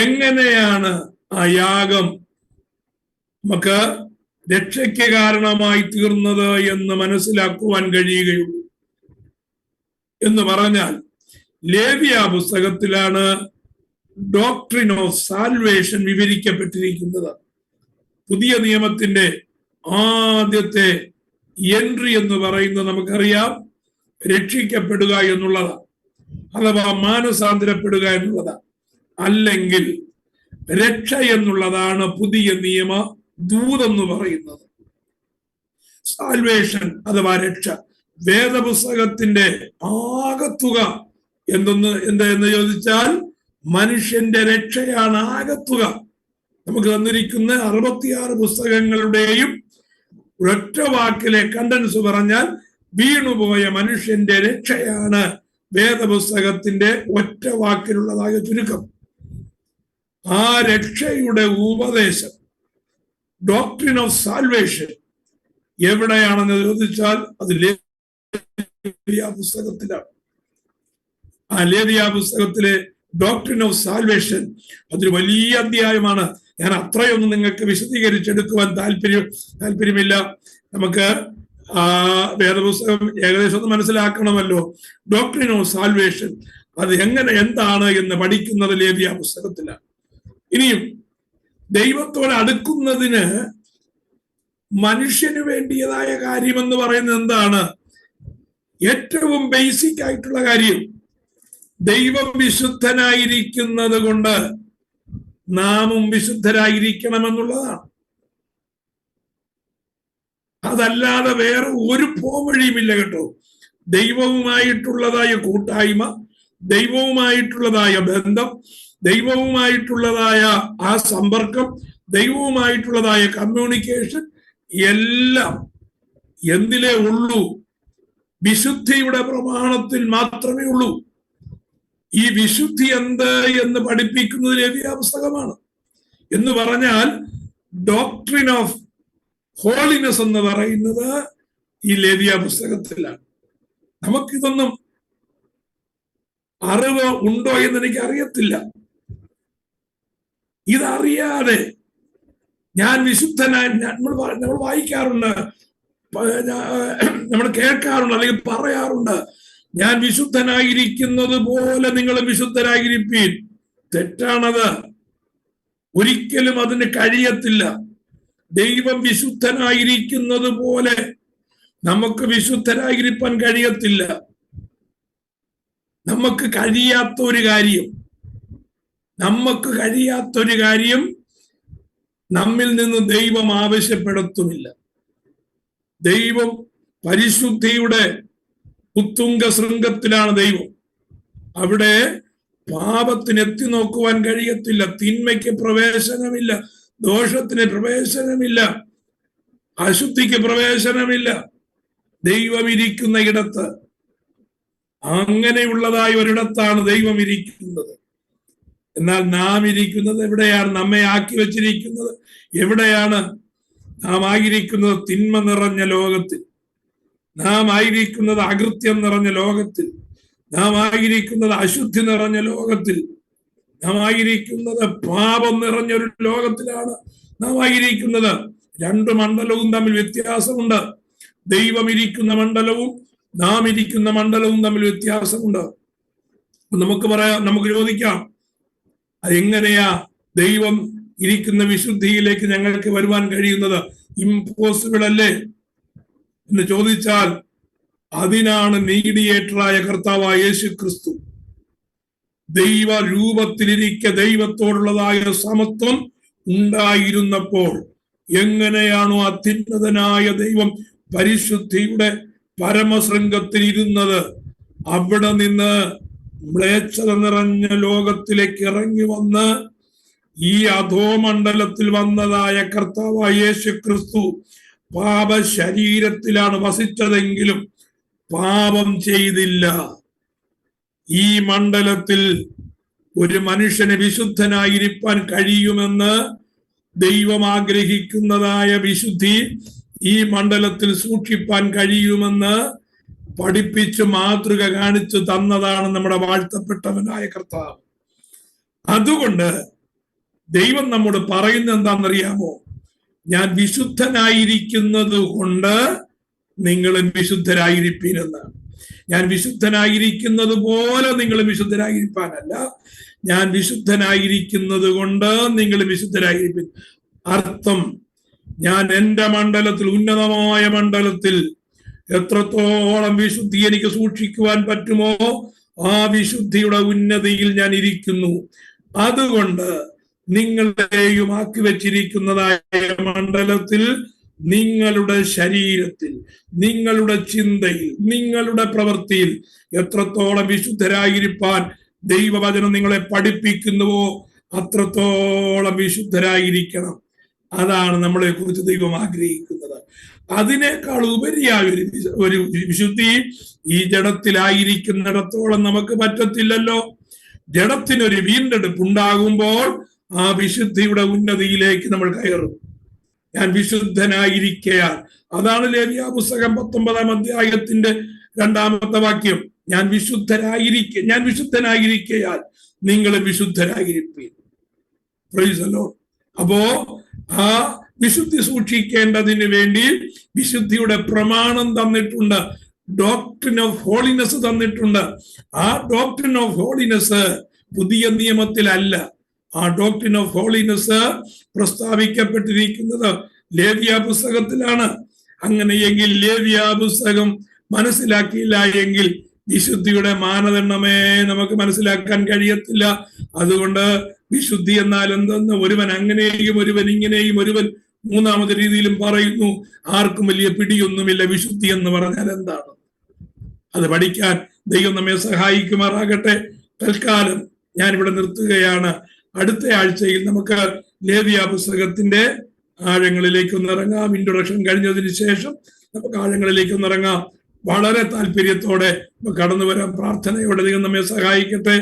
എങ്ങനെയാണ് ആ യാഗം നമുക്ക് രക്ഷയ്ക്ക് കാരണമായി തീർന്നത് എന്ന് മനസ്സിലാക്കുവാൻ കഴിയുകയുള്ളൂ. എന്ന് പറഞ്ഞാൽ ലേവ്യ പുസ്തകത്തിലാണ് ഡോക്ട്രിൻ ഓഫ് സാൽവേഷൻ വിവരിക്കപ്പെട്ടിരിക്കുന്നത്. പുതിയ നിയമത്തിന്റെ ആദ്യത്തെ എൻട്രി എന്ന് പറയുന്നത് നമുക്കറിയാം, രക്ഷിക്കപ്പെടുക എന്നുള്ളതാണ്, അഥവാ മാനസാന്തരപ്പെടുക എന്നുള്ളതാണ്. അല്ലെങ്കിൽ രക്ഷ എന്നുള്ളതാണ് പുതിയ നിയമ ദൂതെന്ന് പറയുന്നത്. സാൽവേഷൻ അഥവാ രക്ഷ. വേദപുസ്തകത്തിന്റെ ആകത്തുക എന്ന് ചോദിച്ചാൽ മനുഷ്യന്റെ രക്ഷയാണ് ആകത്തുക. നമുക്ക് തന്നിരിക്കുന്ന 66 പുസ്തകങ്ങളുടെയും ഒരൊറ്റ വാക്കിലെ കണ്ടൻസ് പറഞ്ഞാൽ വീണുപോയ മനുഷ്യന്റെ രക്ഷയാണ് വേദപുസ്തകത്തിന്റെ ഒറ്റ വാക്കിലുള്ളതായ ചുരുക്കം. ആ രക്ഷയുടെ ഉപദേശം, ഡോക്ട്രിൻ ഓഫ് സാൽവേഷൻ, എവിടെയാണെന്ന് ചോദിച്ചാൽ അത് ലേവ്യ പുസ്തകത്തിലാണ്. ആ ലേവ്യ പുസ്തകത്തിലെ ഡോക്ട്രിൻ ഓഫ് സാൽവേഷൻ അതൊരു വലിയ അധ്യായമാണ്. ഞാൻ അത്രയൊന്നും നിങ്ങൾക്ക് വിശദീകരിച്ചെടുക്കുവാൻ താല്പര്യമില്ല. നമുക്ക് വേദപുസ്തകം ഏകദേശം ഒന്ന് മനസ്സിലാക്കണമല്ലോ. ഡോക്ട്രിൻ ഓഫ് സാൽവേഷൻ അത് എന്താണ് എന്ന് പഠിക്കുന്നത് ലേവ്യ പുസ്തകത്തിലാണ്. ഇനിയും ദൈവത്തോട് അടുക്കുന്നതിന് മനുഷ്യന് വേണ്ടിയതായ കാര്യമെന്ന് പറയുന്നത് എന്താണ്? ഏറ്റവും ബേസിക് ആയിട്ടുള്ള കാര്യം, ദൈവം വിശുദ്ധനായിരിക്കുന്നത് കൊണ്ട് നാമും വിശുദ്ധരായിരിക്കണമെന്നുള്ളതാണ്. അതല്ലാതെ വേറെ ഒരു പോംവഴിയുമില്ല കേട്ടോ. ദൈവവുമായിട്ടുള്ളതായ കൂട്ടായ്മ, ദൈവവുമായിട്ടുള്ളതായ ബന്ധം, ദൈവവുമായിട്ടുള്ളതായ ആ സമ്പർക്കം, ദൈവവുമായിട്ടുള്ളതായ കമ്മ്യൂണിക്കേഷൻ എല്ലാം എന്തിലേ ഉള്ളൂ? വിശുദ്ധിയുടെ പ്രമാണത്തിൽ മാത്രമേ ഉള്ളൂ. ഈ വിശുദ്ധി എന്ത് എന്ന് പഠിപ്പിക്കുന്നത് ലേവ്യ പുസ്തകമാണ്. എന്ന് പറഞ്ഞാൽ ഡോക്ട്രിൻ ഓഫ് ഹോളിനെസ് എന്ന് പറയുന്നത് ഈ ലേവ്യ പുസ്തകത്തിലാണ്. നമുക്കിതൊന്നും അറിവ് ഉണ്ടോ എന്ന് എനിക്ക് അറിയത്തില്ല. ഇതറിയാതെ ഞാൻ വിശുദ്ധനായി നമ്മൾ വായിക്കാറുണ്ട്, നമ്മൾ കേൾക്കാറുണ്ട്, അല്ലെങ്കിൽ പറയാറുണ്ട്, ഞാൻ വിശുദ്ധനായിരിക്കുന്നത് പോലെ നിങ്ങൾ വിശുദ്ധരായിരിപ്പീൻ. തെറ്റാണത്. ഒരിക്കലും അതിന് കഴിയത്തില്ല. ദൈവം വിശുദ്ധനായിരിക്കുന്നത് പോലെ നമുക്ക് വിശുദ്ധരായിരിക്കാൻ കഴിയത്തില്ല. നമുക്ക് കഴിയാത്തൊരു കാര്യം നമ്മിൽ നിന്ന് ദൈവം ആവശ്യപ്പെടുത്തുമില്ല. ദൈവം പരിശുദ്ധിയുടെ ഉത്തുംഗ ശൃംഗത്തിലാണ് ദൈവം. അവിടെ പാപത്തിന് എത്തി നോക്കുവാൻ കഴിയത്തില്ല, തിന്മയ്ക്ക് പ്രവേശനമില്ല, ദോഷത്തിന് പ്രവേശനമില്ല, അശുദ്ധിക്ക് പ്രവേശനമില്ല. ദൈവം ഇരിക്കുന്ന ഇടത്ത്, അങ്ങനെയുള്ളതായ ഒരിടത്താണ് ദൈവം ഇരിക്കുന്നത്. എന്നാൽ നാം ഇരിക്കുന്നത് എവിടെയാണ്? നമ്മെ ആക്കി വച്ചിരിക്കുന്നത് എവിടെയാണ്? നാം ആയിരിക്കുന്നത് തിന്മ നിറഞ്ഞ ലോകത്തിൽ, നാം ആയിരിക്കുന്നത് അകൃത്യം നിറഞ്ഞ ലോകത്തിൽ, നാം ആയിരിക്കുന്നത് അശുദ്ധി നിറഞ്ഞ ലോകത്തിൽ, നാം ആയിരിക്കുന്നത് പാപം നിറഞ്ഞൊരു ലോകത്തിലാണ് നാം ആയിരിക്കുന്നത്. രണ്ട് മണ്ഡലവും തമ്മിൽ വ്യത്യാസമുണ്ട്. ദൈവം ഇരിക്കുന്ന മണ്ഡലവും നാം ഇരിക്കുന്ന മണ്ഡലവും തമ്മിൽ വ്യത്യാസമുണ്ട്. നമുക്ക് ചോദിക്കാം, അതെങ്ങനെയാ ദൈവം ഇരിക്കുന്ന വിശുദ്ധിയിലേക്ക് ഞങ്ങൾക്ക് വരുവാൻ കഴിയുന്നത്? ഇമ്പോസിബിൾ അല്ലേ എന്ന് ചോദിച്ചാൽ അതിനാണ് മീഡിയേറ്ററായ കർത്താവായ യേശു ക്രിസ്തു. ദൈവ രൂപത്തിലിരിക്കെ ദൈവത്തോടുള്ളതായ സമത്വം ഉണ്ടായിരുന്നപ്പോൾ എങ്ങനെയാണോ അത്യുന്നതനായ ദൈവം പരിശുദ്ധിയുടെ പരമശൃംഗത്തിൽ ഇരുന്നത്, അവിടെ നിന്ന് മ്ലേച്ഛത നിറഞ്ഞ ലോകത്തിലേക്ക് ഇറങ്ങി വന്ന് ഈ അധോമണ്ഡലത്തിൽ വന്നതായ കർത്താവായ യേശു ക്രിസ്തു പാപ ശരീരത്തിലാണ് വസിച്ചതെങ്കിലും പാപം ചെയ്തില്ല. ഈ മണ്ഡലത്തിൽ ഒരു മനുഷ്യന് വിശുദ്ധനായിരിക്കാൻ കഴിയുമെന്ന് ദൈവം ആഗ്രഹിക്കുന്നതായ വിശുദ്ധി ഈ മണ്ഡലത്തിൽ സൂക്ഷിപ്പാൻ കഴിയുമെന്ന് പഠിപ്പിച്ച് മാതൃക കാണിച്ചു തന്നതാണ് നമ്മുടെ വാഴ്ത്തപ്പെട്ടവനായ കർത്താവ്. അതുകൊണ്ട് ദൈവം നമ്മോട് പറയുന്നത് എന്താണെന്നറിയാമോ? ഞാൻ വിശുദ്ധനായിരിക്കുന്നത് കൊണ്ട് നിങ്ങളും വിശുദ്ധരായിരിപ്പീൻ എന്നാണ്. ഞാൻ വിശുദ്ധനായിരിക്കുന്നത് പോലെ നിങ്ങൾ വിശുദ്ധരായിരിക്കാനല്ല, ഞാൻ വിശുദ്ധനായിരിക്കുന്നത് കൊണ്ട് നിങ്ങൾ വിശുദ്ധരായിരിപ്പീൻ. അർത്ഥം, ഞാൻ എൻ്റെ മണ്ഡലത്തിൽ, ഉന്നതമായ മണ്ഡലത്തിൽ എത്രത്തോളം വിശുദ്ധി എനിക്ക് സൂക്ഷിക്കുവാൻ പറ്റുമോ ആ വിശുദ്ധിയുടെ ഉന്നതിയിൽ ഞാൻ ഇരിക്കുന്നു. അതുകൊണ്ട് നിങ്ങളെയും ആക്കി വെച്ചിരിക്കുന്നതായ മണ്ഡലത്തിൽ നിങ്ങളുടെ ശരീരത്തിൽ, നിങ്ങളുടെ ചിന്തയിൽ, നിങ്ങളുടെ പ്രവൃത്തിയിൽ എത്രത്തോളം വിശുദ്ധരായിരിക്കാൻ ദൈവവചനം നിങ്ങളെ പഠിപ്പിക്കുന്നുവോ അത്രത്തോളം വിശുദ്ധരായിരിക്കണം. അതാണ് നമ്മളെ കുറിച്ച് ദൈവം ആഗ്രഹിക്കുന്നത്. അതിനേക്കാൾ ഉപരിയായ ഒരു വിശുദ്ധി ഈ ജഡത്തിലായിരിക്കുന്നിടത്തോളം നമുക്ക് പറ്റത്തില്ലല്ലോ. ജഡത്തിനൊരു വീണ്ടെടുപ്പ് ഉണ്ടാകുമ്പോൾ ആ വിശുദ്ധിയുടെ ഉന്നതിയിലേക്ക് നമ്മൾ കയറും. ഞാൻ വിശുദ്ധനായിരിക്കയാൽ, അതാണ് ലേവ്യ പുസ്തകം 19-ാം അധ്യായത്തിന്റെ 2-ാമത്തെ വാക്യം. ഞാൻ വിശുദ്ധനായിരിക്കയാൽ നിങ്ങൾ വിശുദ്ധരായിരിക്കും. Praise the Lord. അപ്പോ ആ വിശുദ്ധി സൂക്ഷിക്കേണ്ടതിന് വേണ്ടി വിശുദ്ധിയുടെ പ്രമാണം തന്നിട്ടുണ്ട്, ഡോക്ട്രിൻ ഓഫ് ഹോളിനെസ് തന്നിട്ടുണ്ട്. ആ ഡോക്ട്രിൻ ഓഫ് ഹോളിനെസ് പുതിയ നിയമത്തിലല്ല. ആ ഡോക്ട്രിൻ ഓഫ് ഹോളിനെസ് പ്രസ്താവിക്കപ്പെട്ടിരിക്കുന്നത് ലേവ്യ പുസ്തകത്തിലാണ്. അങ്ങനെയെങ്കിൽ ലേവ്യ പുസ്തകം മനസ്സിലാക്കിയില്ല എങ്കിൽ വിശുദ്ധിയുടെ മാനദണ്ഡമേ നമുക്ക് മനസ്സിലാക്കാൻ കഴിയത്തില്ല. അതുകൊണ്ട് വിശുദ്ധി എന്നാൽ എന്തെന്ന് ഒരുവൻ അങ്ങനെയും ഒരുവൻ ഇങ്ങനെയും ഒരുവൻ മൂന്നാമത്തെ രീതിയിലും പറയുന്നു. ആർക്കും വലിയ പിടിയൊന്നുമില്ല വിശുദ്ധി എന്ന് പറഞ്ഞാൽ എന്താണ്. അത് പഠിക്കാൻ ദൈവം നമ്മെ സഹായിക്കുമാറാകട്ടെ. തൽക്കാലം ഞാനിവിടെ നിർത്തുകയാണ്. അടുത്ത ആഴ്ചയിൽ നമുക്ക് ലേവ്യ പുസ്തകത്തിന്റെ ആഴങ്ങളിലേക്ക് ഒന്നിറങ്ങാം. ഇൻട്രൊഡക്ഷൻ കഴിഞ്ഞതിന് ശേഷം നമുക്ക് ആഴങ്ങളിലേക്ക് ഒന്നിറങ്ങാം. വളരെ താല്പര്യത്തോടെ കടന്നു വരാൻ പ്രാർത്ഥനയോടെ ദൈവം നമ്മെ സഹായിക്കട്ടെ.